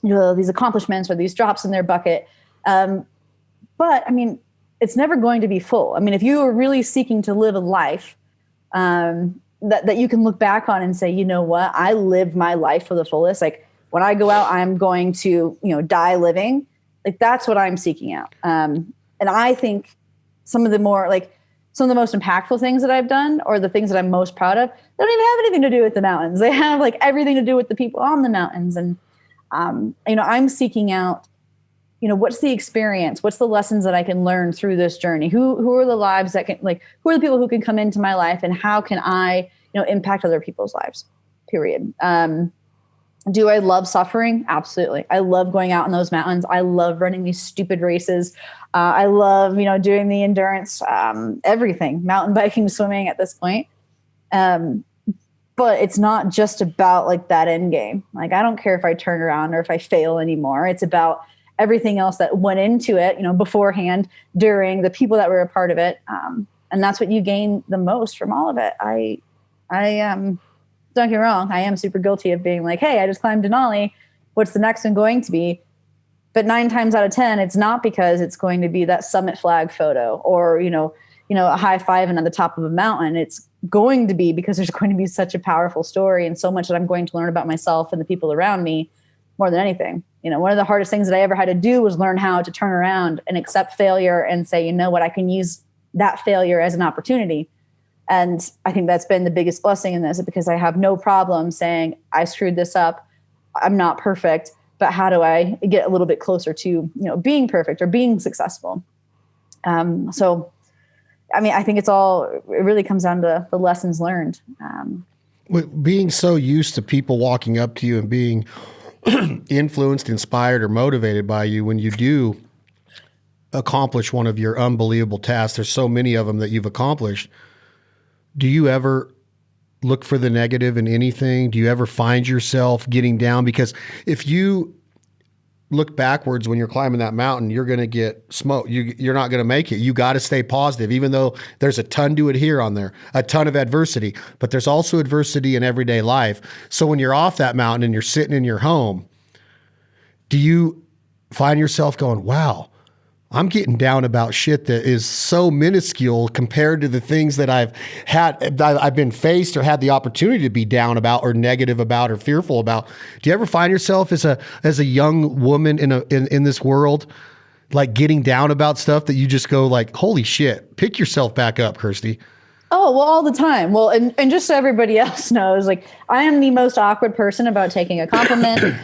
these accomplishments or these drops in their bucket. But it's never going to be full. If you are really seeking to live a life that you can look back on and say, you know what, I lived my life for the fullest. Like, when I go out, I'm going to, die living. Like, that's what I'm seeking out. And I think some of the most impactful things that I've done, or the things that I'm most proud of, they don't even have anything to do with the mountains. They have, like, everything to do with the people on the mountains. And, I'm seeking out, what's the experience? What's the lessons that I can learn through this journey? Who are the lives that can, like, who are the people who can come into my life, and how can I, impact other people's lives, period. Do I love suffering? Absolutely. I love going out in those mountains. I love running these stupid races. I love, doing the endurance, everything, mountain biking, swimming at this point. But it's not just about like that end game. Like, I don't care if I turn around or if I fail anymore. It's about everything else that went into it, beforehand, during, the people that were a part of it. And that's what you gain the most from all of it. I don't get me wrong, I am super guilty of being like, hey, I just climbed Denali. What's the next one going to be? But 9 times out of 10, it's not because it's going to be that summit flag photo or, a high five and at the top of a mountain. It's going to be because there's going to be such a powerful story and so much that I'm going to learn about myself and the people around me more than anything. One of the hardest things that I ever had to do was learn how to turn around and accept failure and say, what, I can use that failure as an opportunity. And I think that's been the biggest blessing in this, because I have no problem saying I screwed this up. I'm not perfect, but how do I get a little bit closer to, being perfect or being successful? So, I think it really comes down to the lessons learned.
Being so used to people walking up to you and being influenced, inspired, or motivated by you, when you do accomplish one of your unbelievable tasks, there's so many of them that you've accomplished. Do you ever look for the negative in anything? Do you ever find yourself getting down? Because if you look backwards when you're climbing that mountain, you're going to get smoked. You're not going to make it. You got to stay positive, even though there's a ton to adhere on there, a ton of adversity, but there's also adversity in everyday life. So when you're off that mountain and you're sitting in your home, do you find yourself going, wow, I'm getting down about shit that is so minuscule compared to the things that I've been faced or had the opportunity to be down about or negative about or fearful about? Do you ever find yourself as a young woman in this world, like getting down about stuff that you just go like, holy shit, pick yourself back up, Kirstie?
Oh, well, all the time. Well, and just so everybody else knows, like, I am the most awkward person about taking a compliment.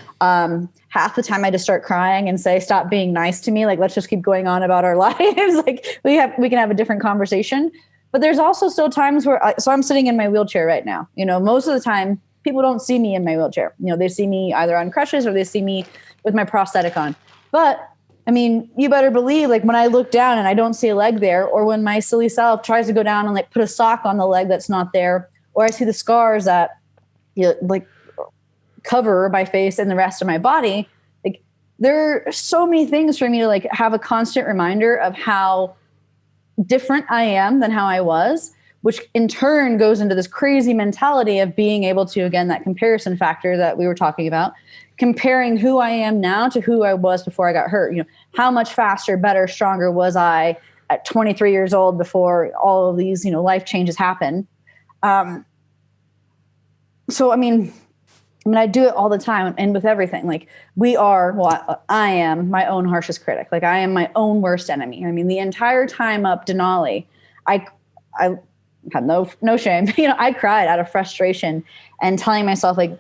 Half the time I just start crying and say, stop being nice to me. Like, let's just keep going on about our lives. Like, we can have a different conversation. But there's also still times where, so I'm sitting in my wheelchair right now. Most of the time people don't see me in my wheelchair. They see me either on crutches or they see me with my prosthetic on. But you better believe, like, when I look down and I don't see a leg there, or when my silly self tries to go down and like put a sock on the leg that's not there, or I see the scars that, like, cover my face and the rest of my body, like, there are so many things for me to like have a constant reminder of how different I am than how I was, which in turn goes into this crazy mentality of being able to, again, that comparison factor that we were talking about, comparing who I am now to who I was before I got hurt. How much faster, better, stronger was I at 23 years old before all of these, life changes happen? So, I do it all the time, and with everything. Like, I am my own harshest critic. Like, I am my own worst enemy. The entire time up Denali, I had no shame. I cried out of frustration and telling myself, like,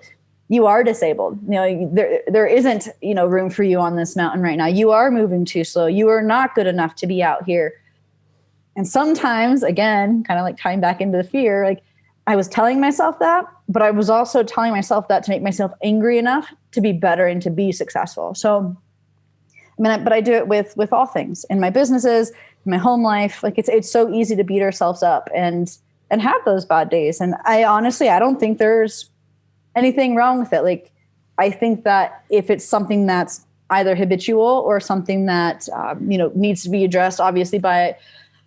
you are disabled. There isn't, room for you on this mountain right now. You are moving too slow. You are not good enough to be out here. And sometimes, again, kind of like tying back into the fear, like, I was telling myself that, but I was also telling myself that to make myself angry enough to be better and to be successful. So, but I do it with all things in my businesses, in my home life. Like, it's so easy to beat ourselves up and have those bad days. And I don't think there's anything wrong with it. Like, I think that if it's something that's either habitual or something that, needs to be addressed, obviously, by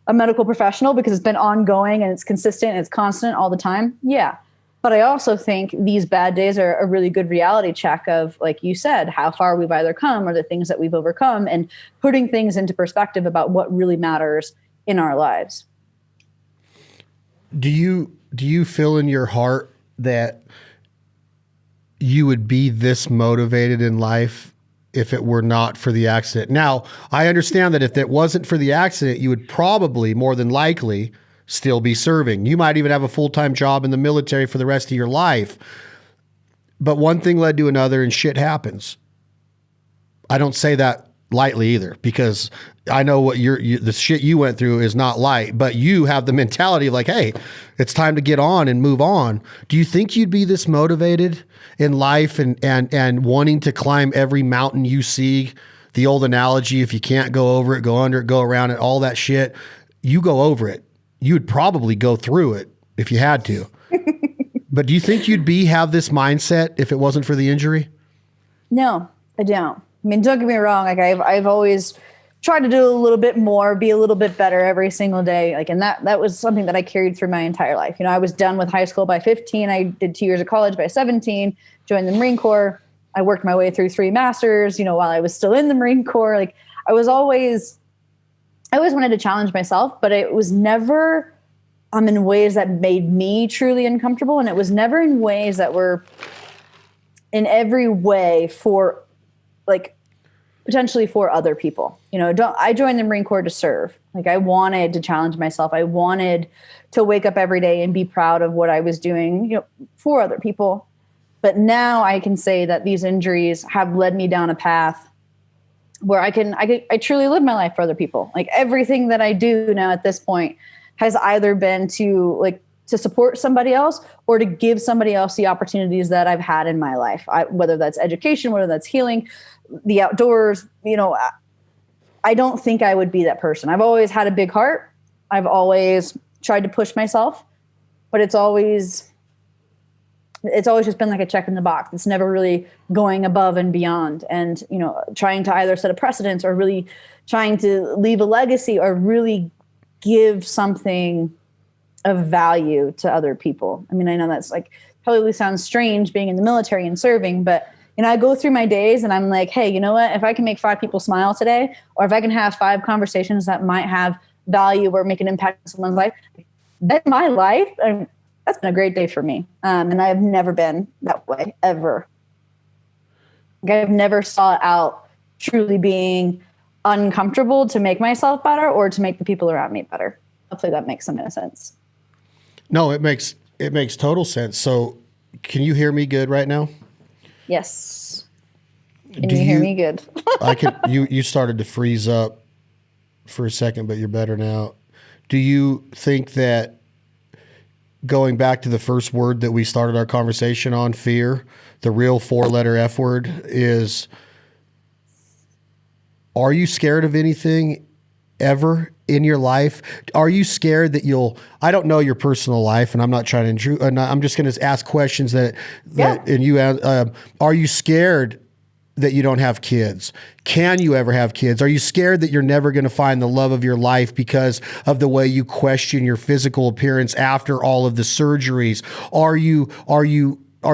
a medical professional, because it's been ongoing and it's consistent and it's constant all the time. Yeah. But I also think these bad days are a really good reality check of, like you said, how far we've either come or the things that we've overcome, and putting things into perspective about what really matters in our lives.
Do you feel in your heart that you would be this motivated in life if it were not for the accident? Now, I understand that if it wasn't for the accident, you would probably, more than likely, still be serving. You might even have a full-time job in the military for the rest of your life. But one thing led to another and shit happens. I don't say that lightly either, because I know what the shit you went through is not light, but you have the mentality of like, hey, it's time to get on and move on. Do you think you'd be this motivated in life and wanting to climb every mountain you see? The old analogy, if you can't go over it, go under it, go around it, all that shit, you go over it. You would probably go through it if you had to. But do you think you'd have this mindset if it wasn't for the injury?
No, I don't. I mean, don't get me wrong. Like I've always tried to do a little bit more, be a little bit better every single day. Like, and that was something that I carried through my entire life. You know, I was done with high school by 15. I did 2 years of college by 17, joined the Marine Corps. I worked my way through 3 masters, you know, while I was still in the Marine Corps. Like I always wanted to challenge myself, but it was never in ways that made me truly uncomfortable. And it was never in ways that were in every way for like potentially for other people. You know, I joined the Marine Corps to serve. Like I wanted to challenge myself. I wanted to wake up every day and be proud of what I was doing, you know, for other people. But now I can say that these injuries have led me down a path where I truly live my life for other people. Like everything that I do now at this point has either been to support somebody else or to give somebody else the opportunities that I've had in my life. Whether that's education, whether that's healing, the outdoors, you know, I don't think I would be that person. I've always had a big heart. I've always tried to push myself, but it's always just been like a check in the box. It's never really going above and beyond and, you know, trying to either set a precedence or really trying to leave a legacy or really give something of value to other people. I mean, I know that's like probably sounds strange being in the military and serving, but you know, I go through my days and I'm like, hey, you know what? If I can make 5 people smile today, or if I can have 5 conversations that might have value or make an impact in someone's life, that's my life. That's been a great day for me. And I've never been that way ever. Like, I've never sought out truly being uncomfortable to make myself better or to make the people around me better. Hopefully that makes some sense.
No, it makes total sense. So can you hear me good right now?
Yes. Can you hear me good?
I could. You started to freeze up for a second, but you're better now. Do you think that going back to the first word that we started our conversation on, fear, the real 4-letter F word is, are you scared of anything ever in your life? Are you scared that I don't know your personal life and I'm not trying to intrude. I'm just going to ask questions and you, are you scared that you don't have kids? Can you ever have kids? Are you scared that you're never going to find the love of your life because of the way you question your physical appearance after all of the surgeries? Are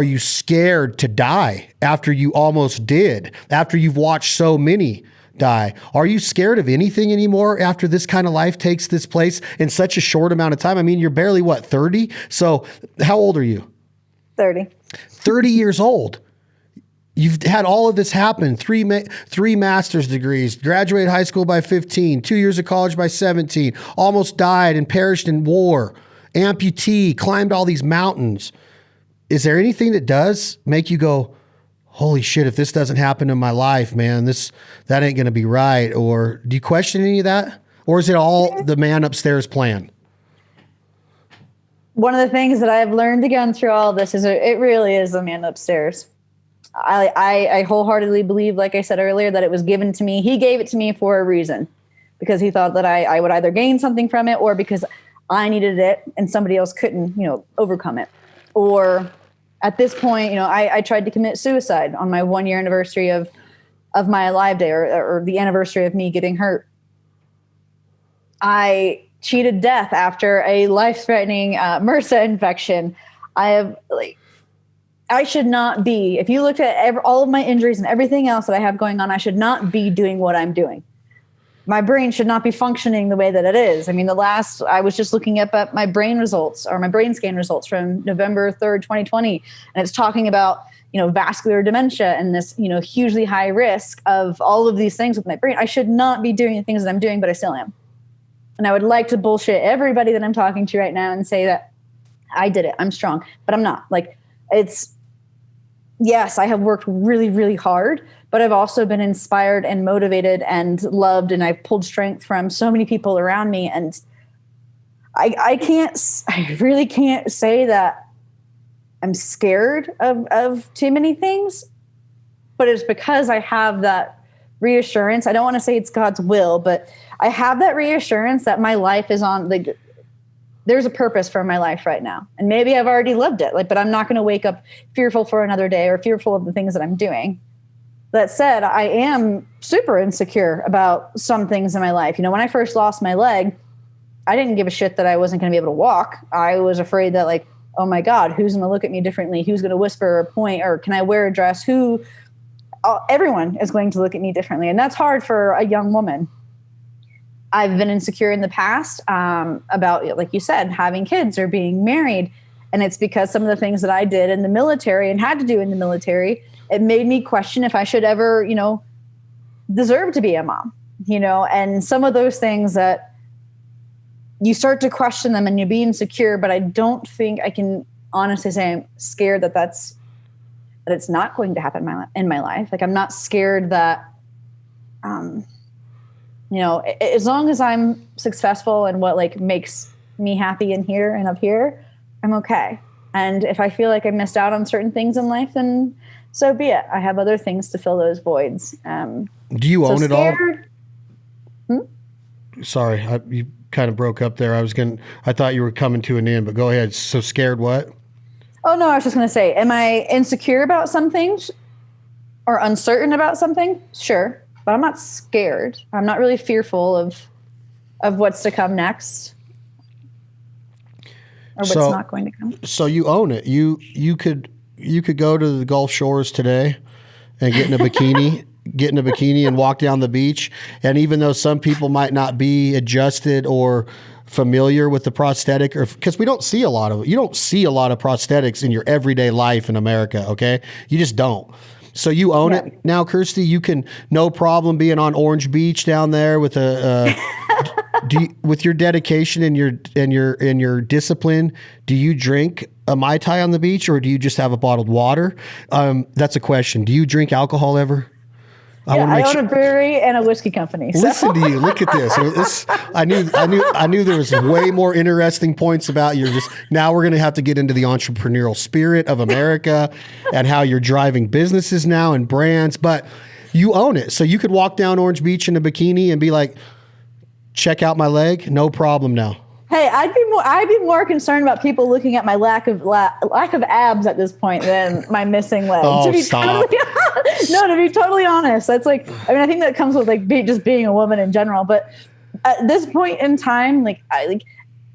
you scared to die after you almost did, after you've watched so many die? Are you scared of anything anymore after this kind of life takes this place in such a short amount of time? I mean, you're barely 30? So how old are you?
30.
30 years old. You've had all of this happen, three master's degrees, graduated high school by 15, 2 years of college by 17, almost died and perished in war, amputee, climbed all these mountains. Is there anything that does make you go, holy shit, if this doesn't happen in my life, man, that ain't going to be right? Or do you question any of that? Or is it all the man upstairs plan?
One of the things that I've learned again through all this is it really is the man upstairs. I wholeheartedly believe, like I said earlier, that it was given to me. He gave it to me for a reason, because he thought that I would either gain something from it or because I needed it and somebody else couldn't, you know, overcome it. Or at this point, you know, I tried to commit suicide on my 1-year anniversary of my Alive Day or the anniversary of me getting hurt. I cheated death after a life-threatening MRSA infection. I should not be, if you looked at all of my injuries and everything else that I have going on, I should not be doing what I'm doing. My brain should not be functioning the way that it is. I mean, I was just looking up at my brain results or my brain scan results from November 3rd, 2020. And it's talking about, you know, vascular dementia and this, you know, hugely high risk of all of these things with my brain. I should not be doing the things that I'm doing, but I still am. And I would like to bullshit everybody that I'm talking to right now and say that I did it. I'm strong, but I'm not. Like, yes, I have worked really, really hard but I've also been inspired and motivated and loved, and I've pulled strength from so many people around me. And I really can't say that I'm scared of too many things, but it's because I have that reassurance. I don't want to say it's God's will, but I have that reassurance that my life is on, like, there's a purpose for my life right now. And maybe I've already lived it, like, but I'm not going to wake up fearful for another day or fearful of the things that I'm doing. That said, I am super insecure about some things in my life. You know, when I first lost my leg, I didn't give a shit that I wasn't going to be able to walk. I was afraid that, like, oh my God, who's going to look at me differently? Who's going to whisper or point, or can I wear a dress? Everyone is going to look at me differently. And that's hard for a young woman. I've been insecure in the past about, like you said, having kids or being married. And it's because some of the things that I did in the military and had to do in the military, it made me question if I should ever, you know, deserve to be a mom, you know, and some of those things that you start to question them and you be insecure. But I don't think I can honestly say I'm scared that it's not going to happen in my life. Like, I'm not scared that, you know, as long as I'm successful and what, like, makes me happy in here and up here, I'm okay. And if I feel like I missed out on certain things in life, then so be it. I have other things to fill those voids.
Do you own it all? Sorry, you kind of broke up there. I thought you were coming to an end, but go ahead. So scared what?
Oh, no, I was just going to say, am I insecure about some things or uncertain about something? Sure. But I'm not scared. I'm not really fearful of what's to come next or what's not going to come.
So you own it. You could go to the Gulf Shores today and get in a bikini, and walk down the beach. And even though some people might not be adjusted or familiar with the prosthetic, or because you don't see a lot of prosthetics in your everyday life in America. Okay. You just don't. So you own it now, Kirstie. You can, no problem, being on Orange Beach down there with with your dedication and your discipline. Do you drink a Mai Tai on the beach, or do you just have a bottled water? That's a question. Do you drink alcohol ever?
I own a brewery and a whiskey company. So.
Listen to you. Look at this. I knew there was way more interesting points about you. Now we're going to have to get into the entrepreneurial spirit of America and how you're driving businesses now and brands, but you own it. So you could walk down Orange Beach in a bikini and be like, check out my leg. No problem now.
Hey, I'd be more concerned about people looking at my lack of abs at this point than my missing leg.
Oh,
to be
stop.
To be totally honest, that's like, I mean, I think that comes with like just being a woman in general. But at this point in time,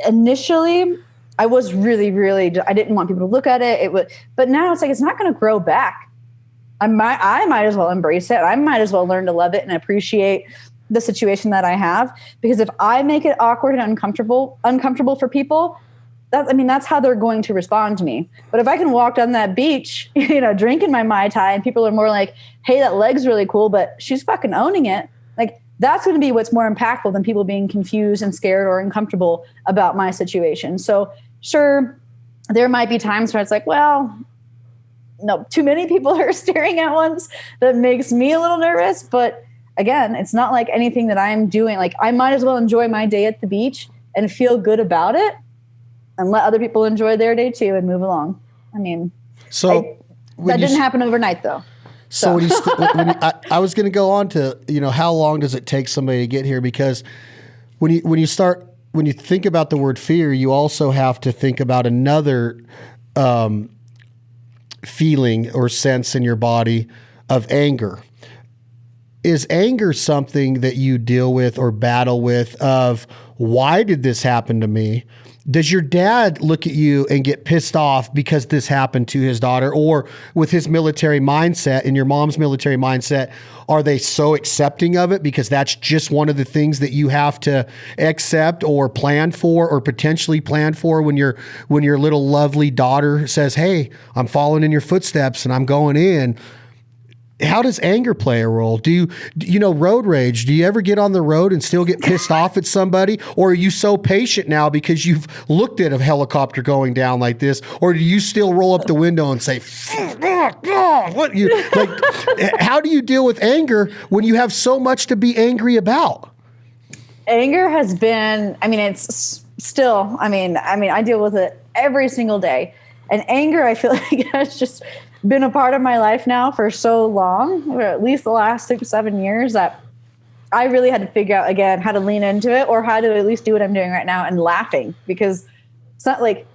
initially, I was really, really, I didn't want people to look at it. But now it's like, it's not going to grow back. I might as well embrace it. I might as well learn to love it and appreciate the situation that I have, because if I make it awkward and uncomfortable for people, that's how they're going to respond to me. But if I can walk down that beach, drinking my Mai Tai, and people are more like, hey, that leg's really cool, but she's fucking owning it. Like, that's going to be what's more impactful than people being confused and scared or uncomfortable about my situation. So sure, there might be times where it's like, well, no, too many people are staring at once. That makes me a little nervous, but again, it's not like anything that I'm doing. Like, I might as well enjoy my day at the beach and feel good about it and let other people enjoy their day too and move along. I mean, that didn't happen overnight though.
So I was going to go on to, how long does it take somebody to get here? Because when you think about the word fear, you also have to think about another feeling or sense in your body of anger. Is anger something that you deal with or battle with of, why did this happen to me? Does your dad look at you and get pissed off because this happened to his daughter? Or with his military mindset and your mom's military mindset, are they so accepting of it because that's just one of the things that you have to accept or plan for or potentially plan for when your little lovely daughter says, hey, I'm following in your footsteps and I'm going in? how does anger play a role? Do you know, road rage? Do you ever get on the road and still get pissed off at somebody? Or are you so patient now because you've looked at a helicopter going down like this? Or do you still roll up the window and say, what you like? How do you deal with anger when you have so much to be angry about?
Anger has been, I mean, it's still, I mean, I deal with it every single day. And anger, I feel like, has just been a part of my life now for so long, or at least the last 6-7 years, that I really had to figure out again how to lean into it, or how to at least do what I'm doing right now and laughing, because it's not like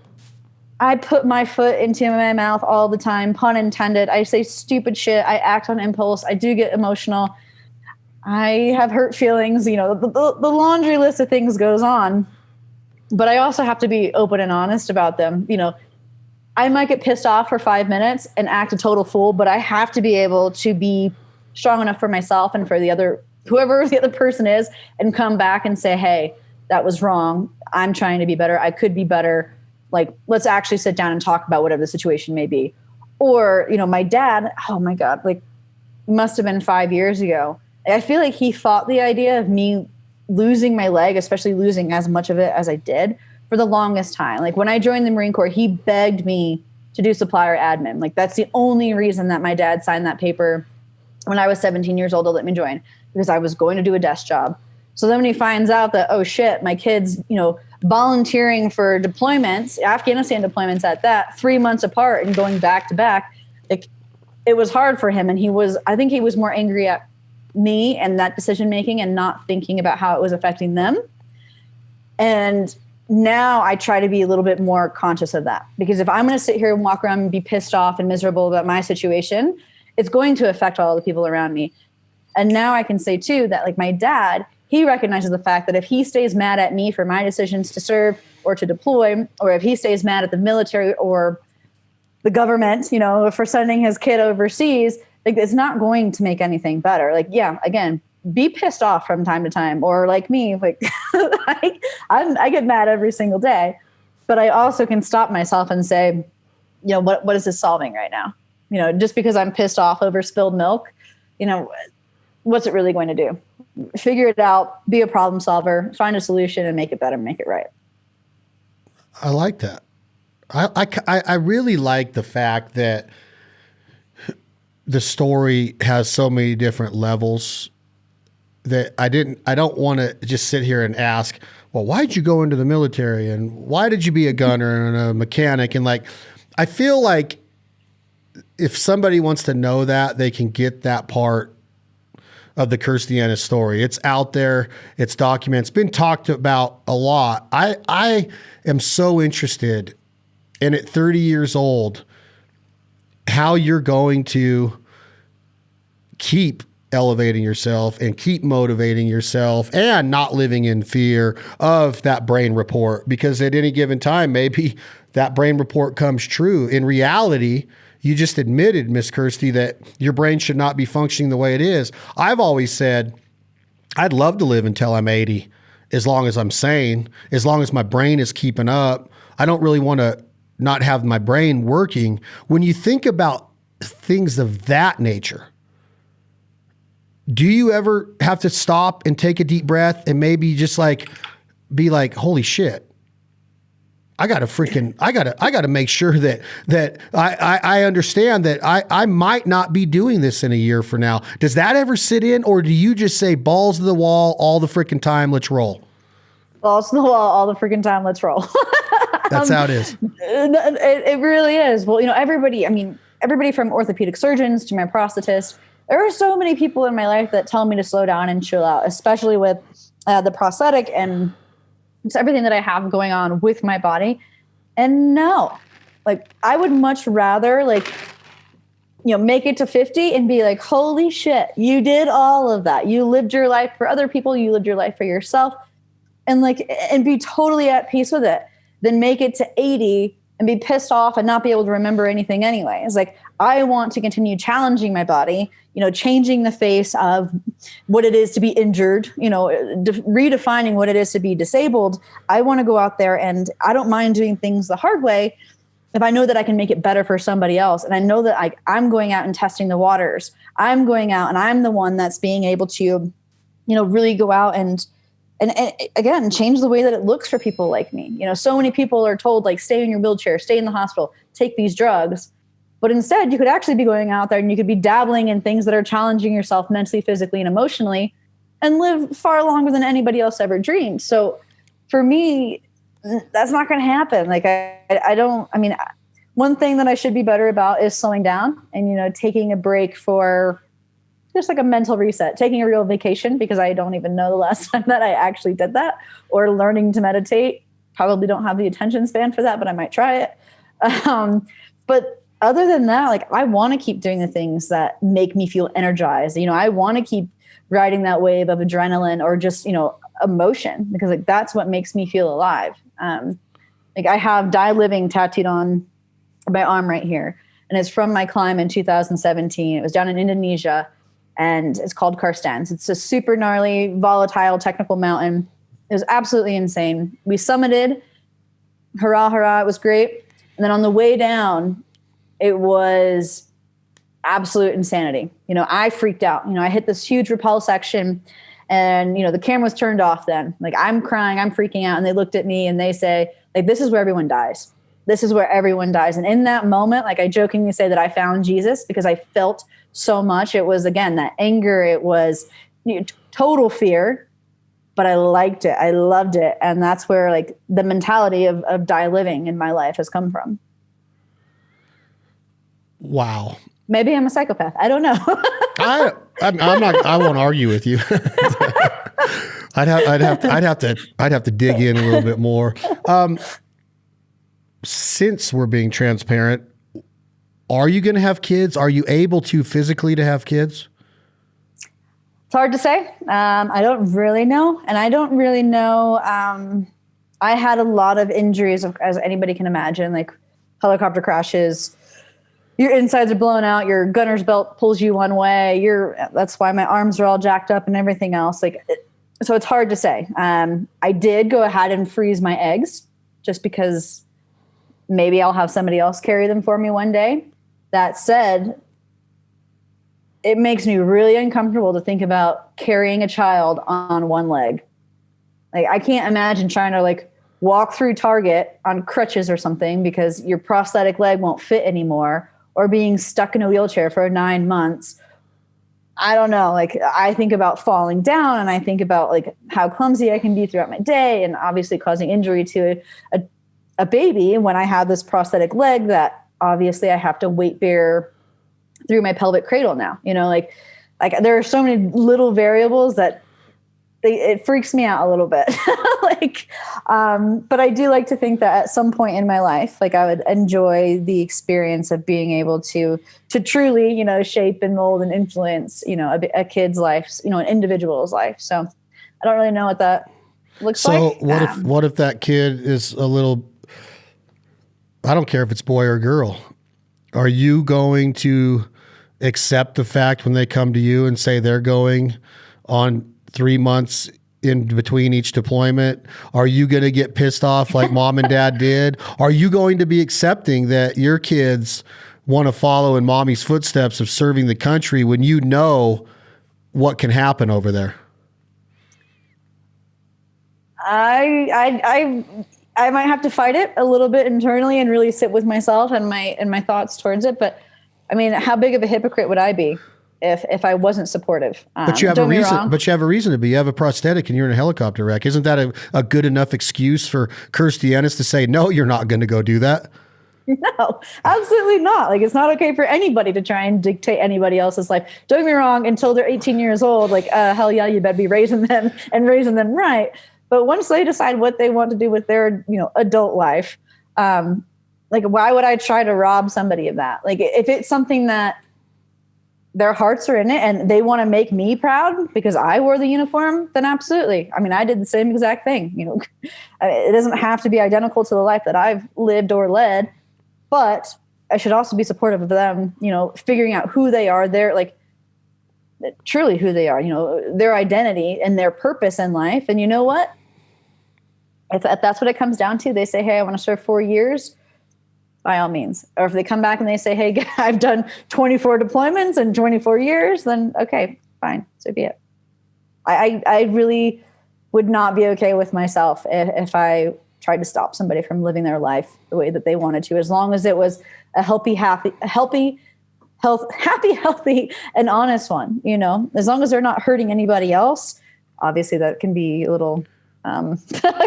I put my foot into my mouth all the time, pun intended. I say stupid shit. I act on impulse. I do get emotional. I have hurt feelings. You know, the laundry list of things goes on, but I also have to be open and honest about them. You know, I might get pissed off for 5 minutes and act a total fool, but I have to be able to be strong enough for myself and for the other, whoever the other person is, and come back and say, hey, that was wrong. I'm trying to be better. I could be better. Like, let's actually sit down and talk about whatever the situation may be. Or, you know, my dad, oh my God, like, must have been 5 years ago. I feel like he fought the idea of me losing my leg, especially losing as much of it as I did, for the longest time. Like, when I joined the Marine Corps, he begged me to do supplier admin. Like, that's the only reason that my dad signed that paper when I was 17 years old to let me join, because I was going to do a desk job. So then when he finds out that, oh shit, my kid's, you know, volunteering for deployments, Afghanistan deployments at that, 3 months apart and going back to back, like, it was hard for him. And I think he was more angry at me and that decision making and not thinking about how it was affecting them. And now I try to be a little bit more conscious of that, because if I'm going to sit here and walk around and be pissed off and miserable about my situation, it's going to affect all the people around me. And now I can say too that, like, my dad, he recognizes the fact that if he stays mad at me for my decisions to serve or to deploy, or if he stays mad at the military or the government, you know, for sending his kid overseas, like, it's not going to make anything better. Like, yeah, again, be pissed off from time to time, or like me, like I get mad every single day, but I also can stop myself and say, you know, what is this solving right now? You know, just because I'm pissed off over spilled milk, you know, what's it really going to do? Figure it out, be a problem solver, find a solution, and make it better, make it right.
I like that. I really like the fact that the story has so many different levels that I don't want to just sit here and ask, well, why'd you go into the military and why did you be a gunner and a mechanic? And like, I feel like if somebody wants to know that, they can get that part of the Kirstie Ennis story. It's out there. It's documented. It's been talked about a lot. I am so interested in, at 30 years old, how you're going to keep elevating yourself and keep motivating yourself and not living in fear of that brain report, because at any given time, maybe that brain report comes true. In reality, you just admitted, Miss Kirstie, that your brain should not be functioning the way it is. I've always said, I'd love to live until I'm 80, as long as I'm sane, as long as my brain is keeping up. I don't really want to not have my brain working. When you think about things of that nature, do you ever have to stop and take a deep breath and maybe just like be like, holy shit, I gotta make sure that I understand that I might not be doing this in a year from now. Does that ever sit in, or do you just say balls to the wall all the freaking time, let's roll?
Balls to the wall all the freaking time, let's roll.
That's how it is.
It really is. Well, you know, everybody from orthopedic surgeons to my prosthetist, there are so many people in my life that tell me to slow down and chill out, especially with the prosthetic and just everything that I have going on with my body. And no, like, I would much rather, like, you know, make it to 50 and be like, holy shit, you did all of that. You lived your life for other people. You lived your life for yourself, and like, and be totally at peace with it, than make it to 80 and be pissed off and not be able to remember anything anyway. It's like, I want to continue challenging my body, you know, changing the face of what it is to be injured, you know, redefining what it is to be disabled. I want to go out there, and I don't mind doing things the hard way, if I know that I can make it better for somebody else, and I know that I'm going out and testing the waters, I'm going out and I'm the one that's being able to, really go out and again, change the way that it looks for people like me. So many people are told, like, stay in your wheelchair, stay in the hospital, take these drugs. But instead, you could actually be going out there and you could be dabbling in things that are challenging yourself mentally, physically, and emotionally, and live far longer than anybody else ever dreamed. So for me, that's not going to happen. Like, one thing that I should be better about is slowing down and, taking a break for just like a mental reset, taking a real vacation, because I don't even know the last time that I actually did that, or learning to meditate. Probably don't have the attention span for that, but I might try it. But other than that, like, I want to keep doing the things that make me feel energized. I want to keep riding that wave of adrenaline or just, emotion, because like that's what makes me feel alive. Like, I have Die Living tattooed on my arm right here, and it's from my climb in 2017. It was down in Indonesia, and it's called Kirstie. It's a super gnarly, volatile, technical mountain. It was absolutely insane. We summited, hurrah, hurrah, it was great. And then on the way down, it was absolute insanity. I freaked out. I hit this huge rappel section, and, the camera was turned off then. Like, I'm crying, I'm freaking out. And they looked at me and they say, like, this is where everyone dies. This is where everyone dies. And in that moment, like, I jokingly say that I found Jesus, because I felt so much. It was, again, that anger. It was total fear, but I liked it. I loved it. And that's where, like, the mentality of Die Living in my life has come from.
Wow.
Maybe I'm a psychopath. I don't know.
I'm not. I won't argue with you. I'd have to dig in a little bit more. Since we're being transparent, are you going to have kids? Are you able to physically to have kids?
It's hard to say. I don't really know, and I don't really know. I had a lot of injuries, as anybody can imagine, like helicopter crashes. Your insides are blown out. Your gunner's belt pulls you one way. That's why my arms are all jacked up and everything else. So it's hard to say. I did go ahead and freeze my eggs just because maybe I'll have somebody else carry them for me one day. That said, it makes me really uncomfortable to think about carrying a child on one leg. Like, I can't imagine trying to, like, walk through Target on crutches or something because your prosthetic leg won't fit anymore, or being stuck in a wheelchair for 9 months. I don't know. Like, I think about falling down, and I think about, like, how clumsy I can be throughout my day, and obviously causing injury to a baby when I have this prosthetic leg that obviously I have to weight bear through my pelvic cradle now. Like there are so many little variables that it freaks me out a little bit. But I do like to think that at some point in my life, like, I would enjoy the experience of being able to truly, shape and mold and influence, a kid's life, an individual's life. So I don't really know what that looks like.
So what if that kid is a little, I don't care if it's boy or girl, are you going to accept the fact when they come to you and say they're going on 3 months in between each deployment? Are you going to get pissed off like mom and dad did? Are you going to be accepting that your kids want to follow in mommy's footsteps of serving the country when you know what can happen over there?
I might have to fight it a little bit internally and really sit with myself and my thoughts towards it. But I mean, how big of a hypocrite would I be if I wasn't supportive?
But you have a reason. But you have a reason to be. You have a prosthetic and you're in a helicopter wreck. Isn't that a good enough excuse for Kirstie Ennis to say, no, you're not going to go do that?
No, absolutely not. Like, it's not okay for anybody to try and dictate anybody else's life. Don't get me wrong. Until they're 18 years old, like, hell yeah, you better be raising them and raising them right. But once they decide what they want to do with their, adult life, like, why would I try to rob somebody of that? Like, if it's something that their hearts are in it and they want to make me proud because I wore the uniform, then absolutely. I mean, I did the same exact thing. It doesn't have to be identical to the life that I've lived or led, but I should also be supportive of them, figuring out who they are. They're like, truly who they are, their identity and their purpose in life. And you know what? If that's what it comes down to, they say, hey, I want to serve 4 years. by all means. Or if they come back and they say, hey, I've done 24 deployments in 24 years, then okay, fine, so be it. I really would not be okay with myself if I tried to stop somebody from living their life the way that they wanted to, as long as it was a healthy, and honest one, as long as they're not hurting anybody else. Obviously that can be a little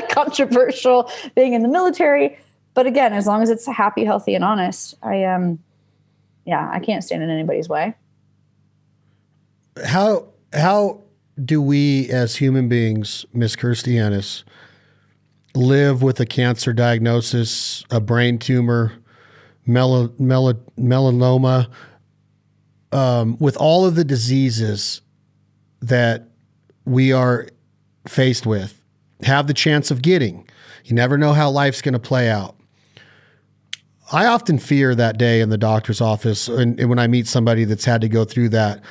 controversial being in the military, but again, as long as it's happy, healthy, and honest, I can't stand in anybody's way.
How do we as human beings, Miss Kirstie Ennis, live with a cancer diagnosis, a brain tumor, melanoma, with all of the diseases that we are faced with, have the chance of getting? You never know how life's going to play out. I often fear that day in the doctor's office, and when I meet somebody that's had to go through that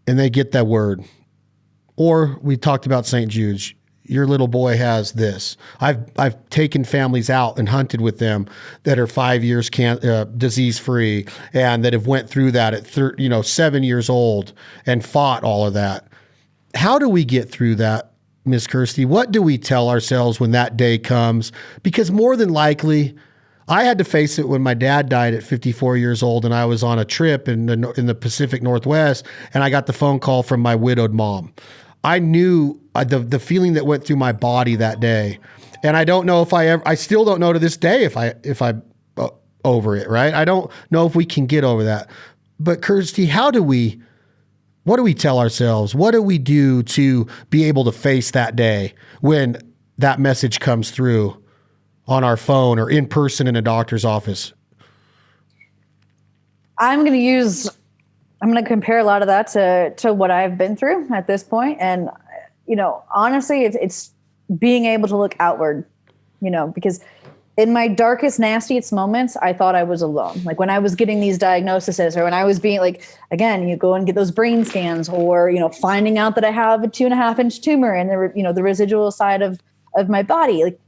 and they get that word. Or we talked about St. Jude's. Your little boy has this. I've taken families out and hunted with them that are 5 years disease free, and that have went through that at 7 years old and fought all of that. How do we get through that, Miss Kirstie? What do we tell ourselves when that day comes? Because more than likely, I had to face it when my dad died at 54 years old, and I was on a trip in the Pacific Northwest, and I got the phone call from my widowed mom. I knew the feeling that went through my body that day, and I don't know if I still don't know to this day if I over it, right? I don't know if we can get over that. But Kirstie, what do we tell ourselves? What do we do to be able to face that day when that message comes through on our phone or in person in a doctor's office?
I'm going to compare a lot of that to what I've been through at this point. And, honestly, it's being able to look outward, because in my darkest, nastiest moments, I thought I was alone. Like when I was getting these diagnoses, or when I was being again, you go and get those brain scans, or, finding out that I have a 2.5-inch tumor and the residual side of my body. Like,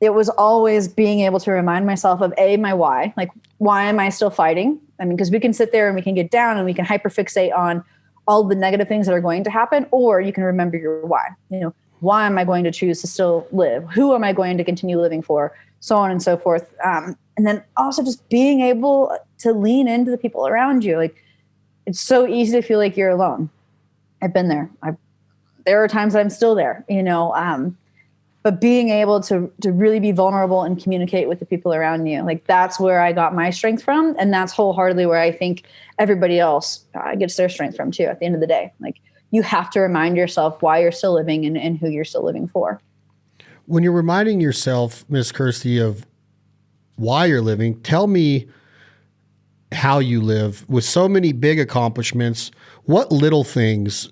it was always being able to remind myself of my why. Like, why am I still fighting? I mean, because we can sit there and we can get down and we can hyperfixate on all the negative things that are going to happen, or you can remember your why. Why am I going to choose to still live? Who am I going to continue living for? So on and so forth. And then also just being able to lean into the people around you. Like, it's so easy to feel like you're alone. I've been there. There are times that I'm still there, but being able to really be vulnerable and communicate with the people around you, like, that's where I got my strength from. And that's wholeheartedly where I think everybody else gets their strength from too, at the end of the day. Like, you have to remind yourself why you're still living and who you're still living for.
When you're reminding yourself, Miss Kirstie, of why you're living, tell me how you live with so many big accomplishments. What little things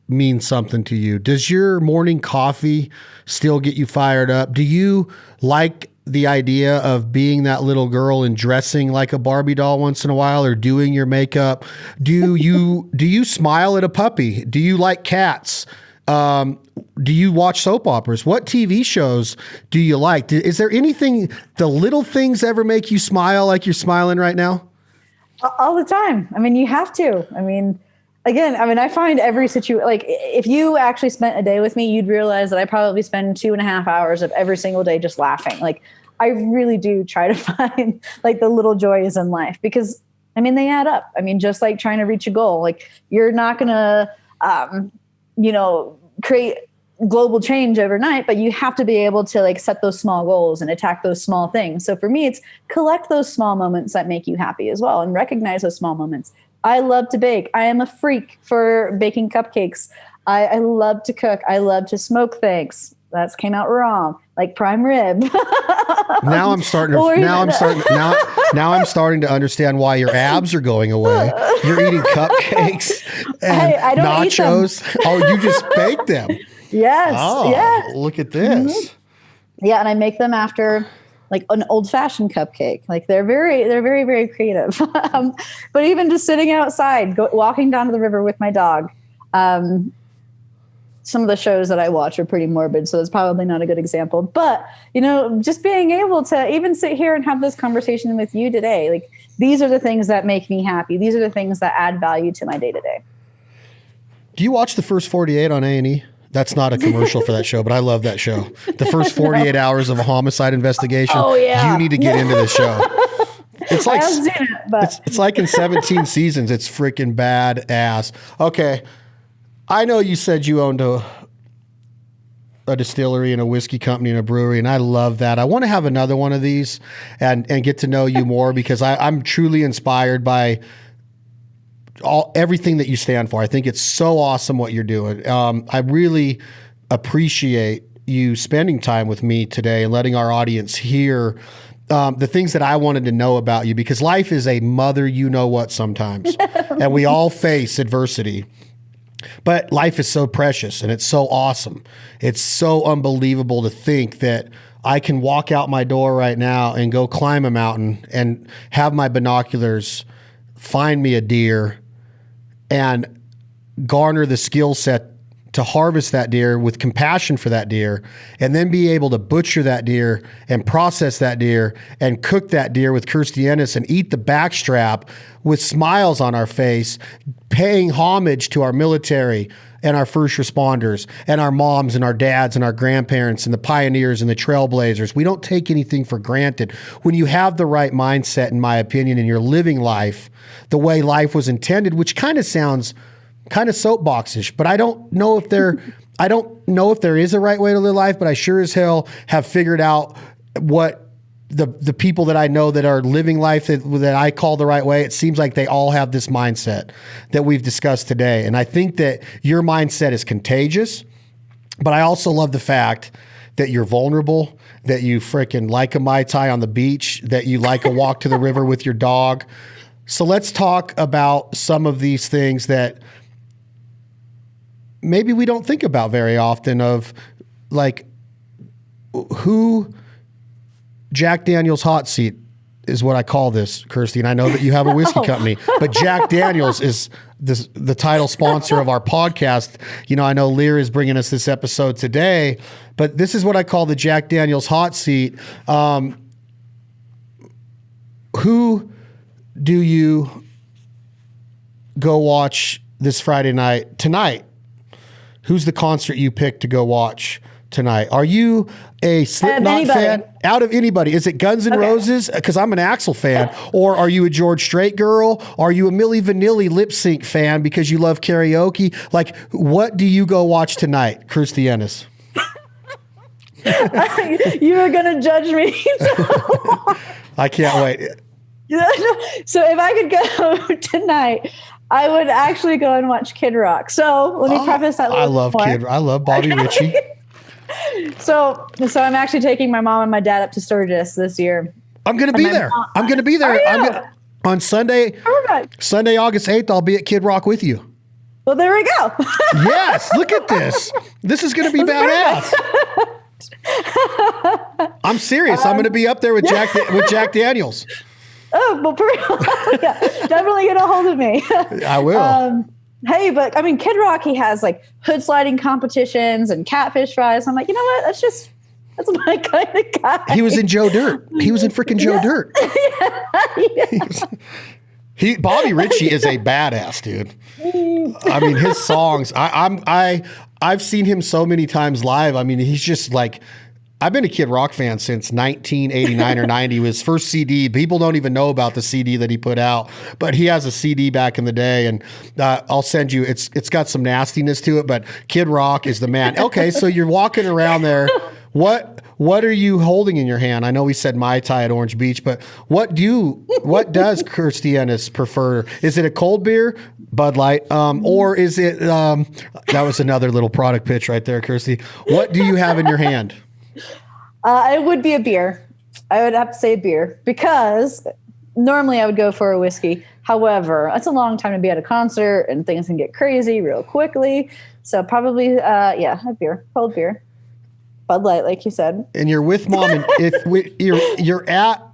mean something to you? Does your morning coffee still get you fired up? Do you like the idea of being that little girl and dressing like a Barbie doll once in a while, or doing your makeup? Do you smile at a puppy? Do you like cats? Do you watch soap operas? What TV shows do you like? Is there anything, the little things ever make you smile like you're smiling right now?
All the time. I mean, you have to. I find every situation, like, if you actually spent a day with me, you'd realize that I probably spend 2.5 hours of every single day just laughing. Like, I really do try to find like the little joys in life, because they add up. Just like trying to reach a goal, like, you're not going to, create global change overnight, but you have to be able to like set those small goals and attack those small things. So for me, it's collect those small moments that make you happy as well, and recognize those small moments. I love to bake. I am a freak for baking cupcakes. I love to cook. I love to smoke things. That came out wrong, like prime rib.
Now I'm starting to understand why your abs are going away. You're eating cupcakes and
I don't
nachos.
Eat them.
Oh, you just bake them.
Yes.
Oh,
yeah.
Look at this.
Mm-hmm. Yeah, and I make them after like an old-fashioned cupcake. Like, they're very, very creative. But even just sitting outside, walking down to the river with my dog, some of the shows that I watch are pretty morbid, so it's probably not a good example. But, you know, just being able to even sit here and have this conversation with you today, like, these are the things that make me happy. These are the things that add value to my day-to-day.
Do you watch the first 48 on A&E? That's not a commercial for that show, but I love that show. The first 48 hours of a homicide investigation.
Oh, yeah.
You need to get into this show. It's like,
I haven't seen it, but
it's like in 17 seasons. It's freaking badass. Okay. I know you said you owned a distillery and a whiskey company and a brewery, and I love that. I want to have another one of these and get to know you more, because I'm truly inspired by everything that you stand for. I think it's so awesome what you're doing. I really appreciate you spending time with me today and letting our audience hear the things that I wanted to know about you, because life is a mother, you know what, sometimes, and we all face adversity. But life is so precious and it's so awesome. It's so unbelievable to think that I can walk out my door right now and go climb a mountain and have my binoculars find me a deer and garner the skill set to harvest that deer with compassion for that deer, and then be able to butcher that deer and process that deer and cook that deer with Kirstie Ennis and eat the backstrap with smiles on our face, paying homage to our military and our first responders and our moms and our dads and our grandparents and the pioneers and the trailblazers. We don't take anything for granted. When you have the right mindset, in my opinion, and you're living life the way life was intended, which kind of sounds kind of soapboxish, but I don't know if there is a right way to live life, but I sure as hell have figured out what the people that I know that are living life that I call the right way. It seems like they all have this mindset that we've discussed today. And I think that your mindset is contagious, but I also love the fact that you're vulnerable, that you freaking like a Mai Tai on the beach, that you like a walk to the river with your dog. So let's talk about some of these things that maybe we don't think about very often, of like who Jack Daniel's hot seat is what I call this, Kirstie. And I know that you have a whiskey company, but Jack Daniel's is the title sponsor of our podcast. You know, I know Lear is bringing us this episode today, but this is what I call the Jack Daniel's hot seat. Who do you go watch this Friday night tonight? Who's the concert you picked to go watch tonight? Are you a Slipknot fan? Out of anybody. Is it Guns N' Roses? Because I'm an Axl fan. Or are you a George Strait girl? Are you a Milli Vanilli lip sync fan because you love karaoke? Like, what do you go watch tonight, Kirstie Ennis?
You are going to judge me.
I can't wait.
So if I could go tonight, I would actually go and watch Kid Rock. So let me preface that.
I love Bobby Ritchie.
So I'm actually taking my mom and my dad up to Sturgis this year.
I'm going to be there. I'm going to be there. On Sunday, Sunday, August 8th, I'll be at Kid Rock with you.
Well, there we go.
Yes, look at this. This is going to be badass. I'm serious. I'm going to be up there with Jack Daniels.
Oh, well, yeah, definitely get a hold of me.
I will.
Hey, but I mean, Kid Rock, he has like hood sliding competitions and catfish fries. I'm like, you know what? That's my kind of guy.
He was in Joe Dirt. He was in freaking Joe Dirt. Yeah. Bobby Ritchie is a badass, dude. I mean, his songs. I've seen him so many times live. I mean, he's just like. I've been a Kid Rock fan since 1989 or 90. His first CD. People don't even know about the CD that he put out, but he has a CD back in the day, and I'll send you. It's got some nastiness to it, but Kid Rock is the man. Okay, so you're walking around there. What are you holding in your hand? I know we said Mai Tai at Orange Beach, but what does Kirstie Ennis prefer? Is it a cold beer, Bud Light, or is it? That was another little product pitch right there, Kirstie. What do you have in your hand?
It would be a beer. I would have to say a beer, because normally I would go for a whiskey. However, it's a long time to be at a concert and things can get crazy real quickly. So probably, a beer, cold beer, Bud Light, like you said. And you're with mom, and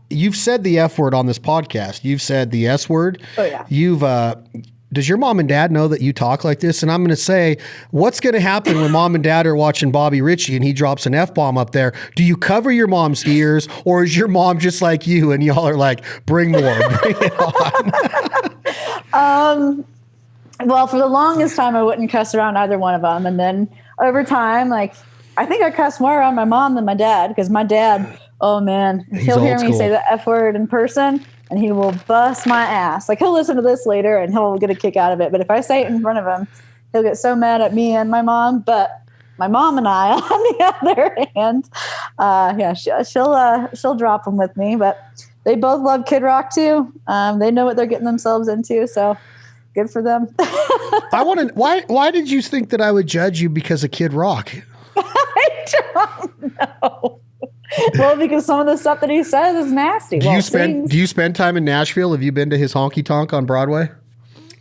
you've said the F word on this podcast. You've said the S word.
Oh yeah.
does your mom and dad know that you talk like this? And I'm going to say, what's going to happen when mom and dad are watching Bobby Ritchie and he drops an F-bomb up there? Do you cover your mom's ears, or is your mom just like you and y'all are like, bring more, bring it on?
Well, for the longest time, I wouldn't cuss around either one of them. And then over time, like, I think I cuss more around my mom than my dad, because my dad, oh man, he'll hear me say the F word in person and he will bust my ass. Like, he'll listen to this later and he'll get a kick out of it. But if I say it in front of him, he'll get so mad at me and my mom. But my mom and I, on the other hand, she'll drop them with me. But they both love Kid Rock too. They know what they're getting themselves into. So good for them.
Why did you think that I would judge you because of Kid Rock?
I don't know. Well, because some of the stuff that he says is nasty.
Do you spend time in Nashville? Have you been to his honky tonk on Broadway?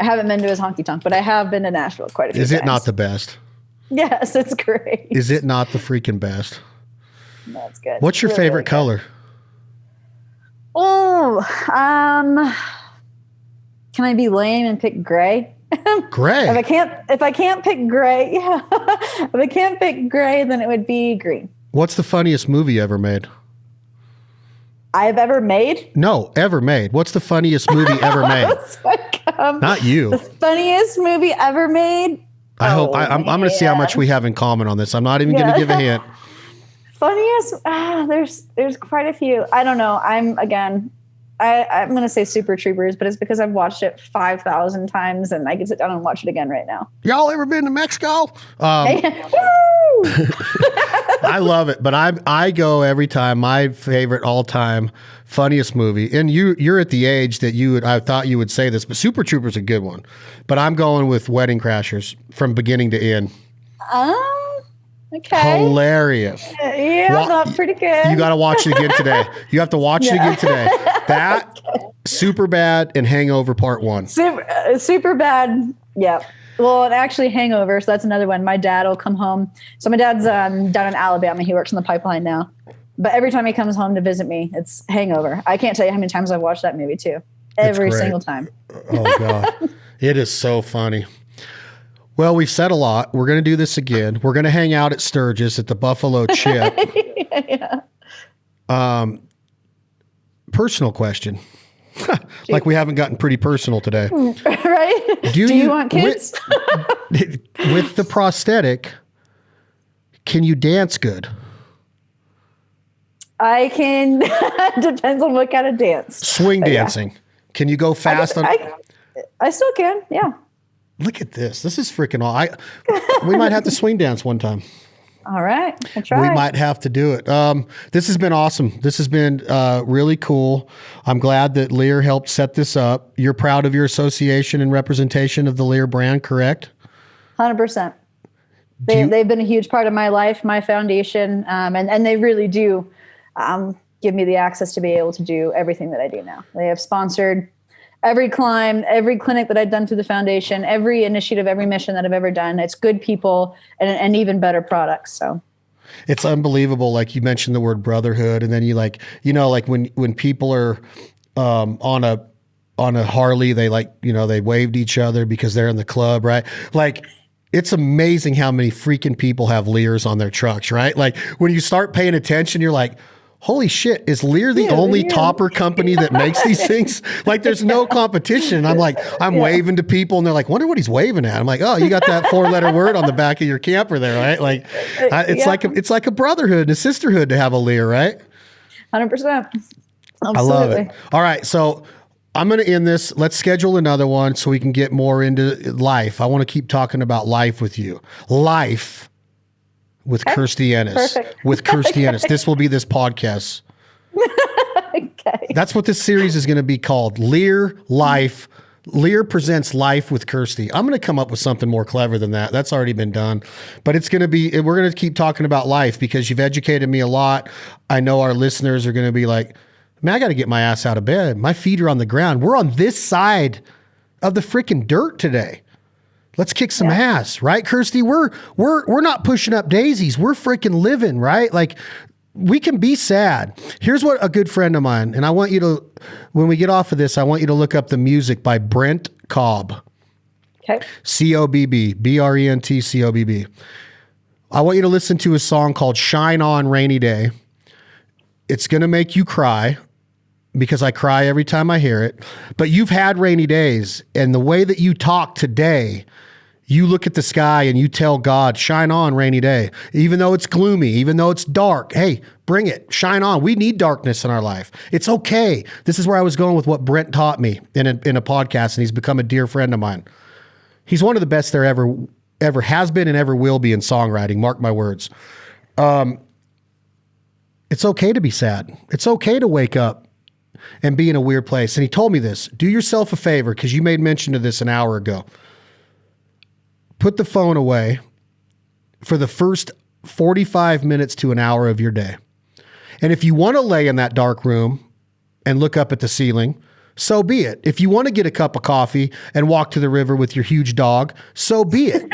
I haven't been to his honky tonk, but I have been to Nashville quite a few times.
Is it not the best?
Yes, it's great.
Is it not the freaking best?
That's good.
What's your favorite color?
Oh, can I be lame and pick gray?
Gray.
If I can't pick gray, yeah. If I can't pick gray, then it would be green.
What's the funniest movie ever made?
I've ever made?
No, ever made. What's the funniest movie ever made? Not you.
The funniest movie ever made?
I'm going to see how much we have in common on this. I'm not even going to give a hint.
Funniest? There's quite a few. I don't know. I'm going to say Super Troopers, but it's because I've watched it 5,000 times and I can sit down and watch it again right now.
Y'all ever been to Mexico? I love it, but I go every time. My favorite all-time funniest movie, and you're at the age that I thought you would say this, but Super Troopers a good one. But I'm going with Wedding Crashers from beginning to end.
Okay.
Hilarious.
Not pretty good.
You got to watch it again today. You have to watch it again today. That, Super Bad, and Hangover Part 1.
Super Bad. Yeah. Well, and actually Hangover. So that's another one. My dad will come home. So my dad's down in Alabama. He works in the pipeline now. But every time he comes home to visit me, it's Hangover. I can't tell you how many times I've watched that movie too. Every single time.
Oh, God. It is so funny. Well, we've said a lot. We're going to do this again. We're going to hang out at Sturgis at the Buffalo Chip.
Yeah.
Personal question. Like we haven't gotten pretty personal today.
Right? Do you want kids?
With the prosthetic, can you dance good?
I can. Depends on what kind of dance.
Swing dancing. Yeah. Can you go fast?
I still can. Yeah.
Look at this. This is freaking all. We might have to swing dance one time.
All right. I'll try.
We might have to do it. This has been awesome. This has been really cool. I'm glad that Lear helped set this up. You're proud of your association and representation of the Lear brand, correct?
100%. They've been a huge part of my life, my foundation, and they really do give me the access to be able to do everything that I do now. They have sponsored every climb, every clinic that I've done through the foundation, every initiative, every mission that I've ever done. It's good people and even better products. So
it's unbelievable. Like you mentioned the word brotherhood, and then you like when people are on a Harley, they they waved each other because they're in the club, right? Like it's amazing how many freaking people have Lears on their trucks, right? Like when you start paying attention, you're like, holy shit, is Lear the only topper company that makes these things? Like there's no competition. And I'm like, waving to people and they're like, wonder what he's waving at. I'm like, oh, you got that 4-letter word on the back of your camper there, right? Like it's like a brotherhood and a sisterhood to have a Lear, right?
100%. Absolutely.
I love it. All right. So I'm going to end this. Let's schedule another one so we can get more into life. I want to keep talking about life with you. Life with Kirstie Ennis. Perfect. With Kirstie Ennis. This will be this podcast.
Okay.
That's what this series is going to be called. Lear Life. Lear presents Life with Kirstie. I'm going to come up with something more clever than that. That's already been done. But it's going to be, we're going to keep talking about life because you've educated me a lot. I know our listeners are going to be like, man, I got to get my ass out of bed. My feet are on the ground. We're on this side of the freaking dirt today. Let's kick some ass, right, Kirstie? We're not pushing up daisies. We're freaking living, right? Like we can be sad. Here's what a good friend of mine, and I want you to, when we get off of this, I want you to look up the music by Brent Cobb.
Okay.
COBB, BRENT, I want you to listen to a song called Shine On Rainy Day. It's going to make you cry because I cry every time I hear it. But you've had rainy days, and the way that you talk today, you look at the sky and you tell God, shine on rainy day. Even though it's gloomy, even though it's dark, hey, bring it, shine on. We need darkness in our life. It's okay. This is where I was going with what Brent taught me in a podcast, and he's become a dear friend of mine. He's one of the best there ever has been and ever will be in songwriting. Mark my words. It's okay to be sad. It's okay to wake up and be in a weird place. And he told me this, do yourself a favor, because you made mention of this an hour ago. Put the phone away for the first 45 minutes to an hour of your day. And if you want to lay in that dark room and look up at the ceiling, so be it. If you want to get a cup of coffee and walk to the river with your huge dog, so be it.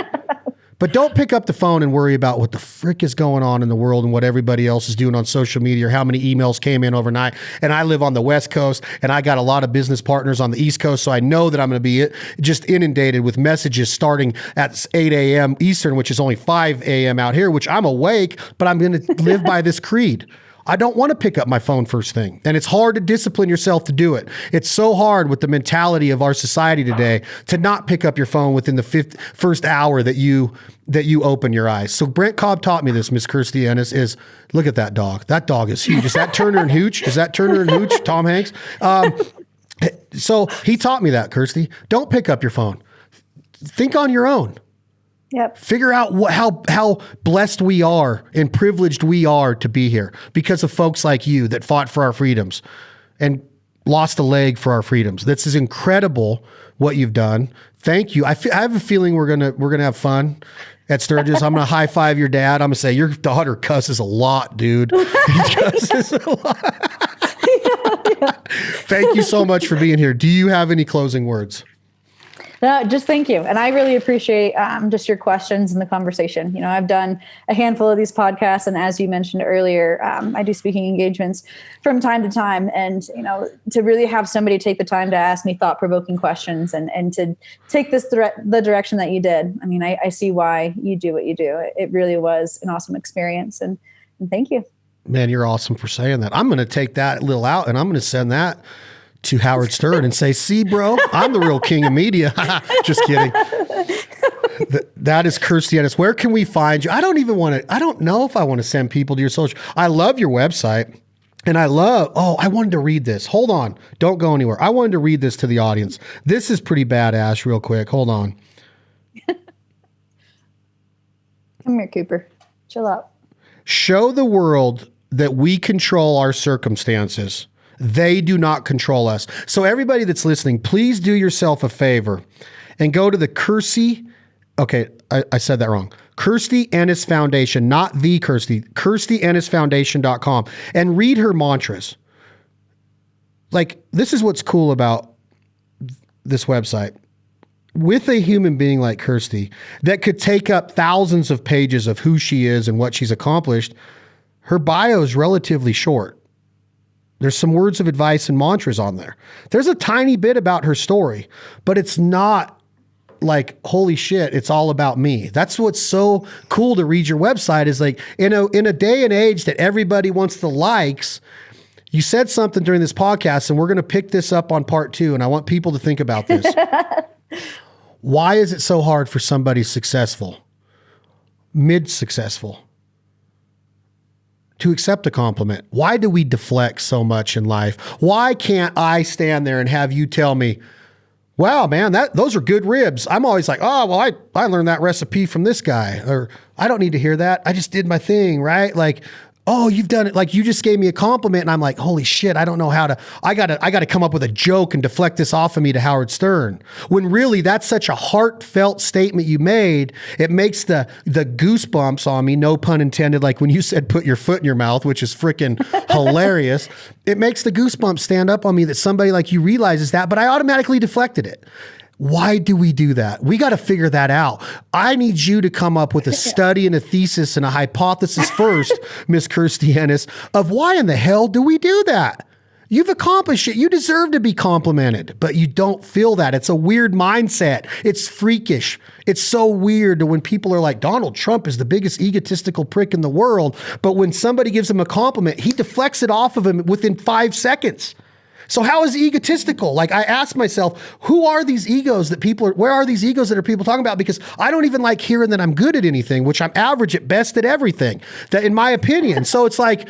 But don't pick up the phone and worry about what the frick is going on in the world and what everybody else is doing on social media or how many emails came in overnight. And I live on the West Coast, and I got a lot of business partners on the East Coast, so I know that I'm going to be just inundated with messages starting at 8 a.m. Eastern, which is only 5 a.m. out here, which I'm awake, but I'm going to live by this creed. I don't want to pick up my phone first thing. And it's hard to discipline yourself to do it. It's so hard with the mentality of our society today to not pick up your phone within the first hour that you open your eyes. So Brent Cobb taught me this, Miss Kirstie Ennis, is look at that dog. That dog is huge. Is that Turner and Hooch? Is that Turner and Hooch, Tom Hanks? So he taught me that, Kirstie. Don't pick up your phone. Think on your own.
Yep.
Figure out how blessed we are and privileged we are to be here because of folks like you that fought for our freedoms and lost a leg for our freedoms. This is incredible what you've done. Thank you. I have a feeling we're gonna have fun at Sturgis. I'm gonna high five your dad. I'm gonna say your daughter cusses a lot, dude. He cusses a lot. Yeah. Thank you so much for being here. Do you have any closing words?
No, just thank you. And I really appreciate just your questions and the conversation. You know, I've done a handful of these podcasts. And as you mentioned earlier, I do speaking engagements from time to time. And, you know, to really have somebody take the time to ask me thought-provoking questions and to take this the direction that you did. I mean, I see why you do what you do. It really was an awesome experience. And thank you.
Man, you're awesome for saying that. I'm going to take that little out and I'm going to send that to Howard Stern and say, see, bro, I'm the real king of media. Just kidding. That is Kirstie Ennis. Where can we find you? I don't know if I want to send people to your social. I love your website. And I wanted to read this. Hold on. Don't go anywhere. I wanted to read this to the audience. This is pretty badass real quick. Hold on.
Come here, Cooper. Chill out.
Show the world that we control our circumstances. They do not control us. So everybody that's listening, please do yourself a favor and go to the Kirstie. Okay, I said that wrong. Kirstie Ennis Foundation, not the Kirstie. KirstieEnnisFoundation.com and read her mantras. Like, this is what's cool about this website. With a human being like Kirstie that could take up thousands of pages of who she is and what she's accomplished, her bio is relatively short. There's some words of advice and mantras on there. There's a tiny bit about her story, but it's not like, holy shit, it's all about me. That's what's so cool to read your website is like, in a day and age that everybody wants the likes, you said something during this podcast, and we're going to pick this up on part 2, and I want people to think about this. Why is it so hard for somebody successful, mid-successful, to accept a compliment? Why do we deflect so much in life? Why can't I stand there and have you tell me, wow, man, those are good ribs? I'm always like, oh, well, I learned that recipe from this guy, or I don't need to hear that. I just did my thing, right? Like, oh, you've done it. Like, you just gave me a compliment, and I'm like, holy shit, I don't know how to, I gotta come up with a joke and deflect this off of me to Howard Stern. When really that's such a heartfelt statement you made. It makes the goosebumps on me, no pun intended, like when you said put your foot in your mouth, which is freaking hilarious. It makes the goosebumps stand up on me that somebody like you realizes that, but I automatically deflected it. Why do we do that? We got to figure that out. I need you to come up with a study and a thesis and a hypothesis first, Miss Kirstie Ennis, of why in the hell do we do that? You've accomplished it. You deserve to be complimented, but you don't feel that. It's a weird mindset. It's freakish. It's so weird when people are like, Donald Trump is the biggest egotistical prick in the world. But when somebody gives him a compliment, he deflects it off of him within 5 seconds. So how is he egotistical? Like, I ask myself, who are these egos that where are these egos that are people talking about? Because I don't even like hearing that I'm good at anything, which I'm average at best at everything, that in my opinion. So it's like,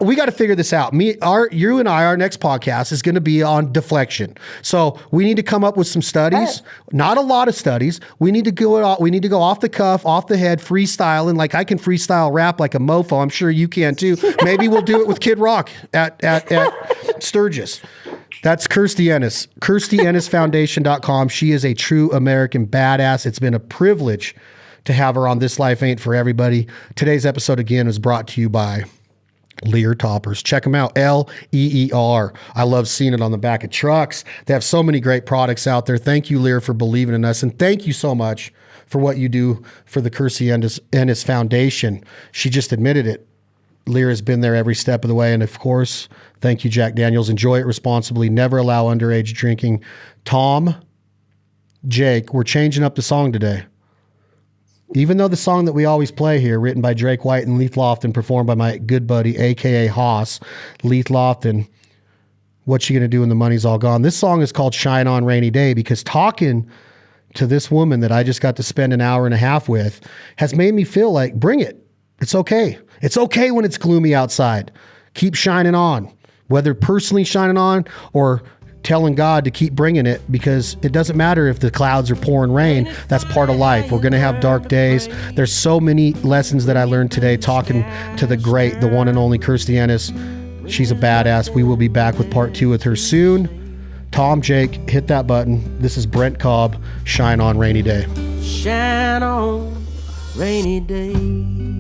we got to figure this out. You and I, our next podcast is going to be on deflection. So we need to come up with some studies, not a lot of studies. We need to go off the cuff, off the head, freestyling. Like, I can freestyle rap like a mofo. I'm sure you can too. Maybe we'll do it with Kid Rock at Sturgis. That's Kirstie Ennis. KirstieEnnisFoundation.com. She is a true American badass. It's been a privilege to have her on This Life Ain't For Everybody. Today's episode, again, is brought to you by Lear Toppers. Check them out, Leer. I love seeing it on the back of trucks. They have so many great products out there. Thank you, Lear, for believing in us. And thank you so much for what you do for the Kirstie Ennis Foundation. She just admitted it. Lear has been there every step of the way. And of course, thank you, Jack Daniels. Enjoy it responsibly. Never allow underage drinking. Tom, Jake, we're changing up the song today. Even though the song that we always play here, written by Drake White and Leith Lofton, performed by my good buddy, a.k.a. Haas, Leith Lofton, What You Gonna Do When the Money's All Gone? This song is called Shine On Rainy Day, because talking to this woman that I just got to spend an hour and a half with has made me feel like, bring it. It's okay. It's okay when it's gloomy outside. Keep shining on, whether personally shining on or telling God to keep bringing it, because it doesn't matter if the clouds are pouring rain. That's part of life. We're going to have dark days. There's so many lessons that I learned today talking to the great, the one and only Kirstie Ennis. She's a badass. We will be back with part 2 with her soon. Tom, Jake, hit that button. This is Brent Cobb, Shine On Rainy Day.
Shine on rainy day.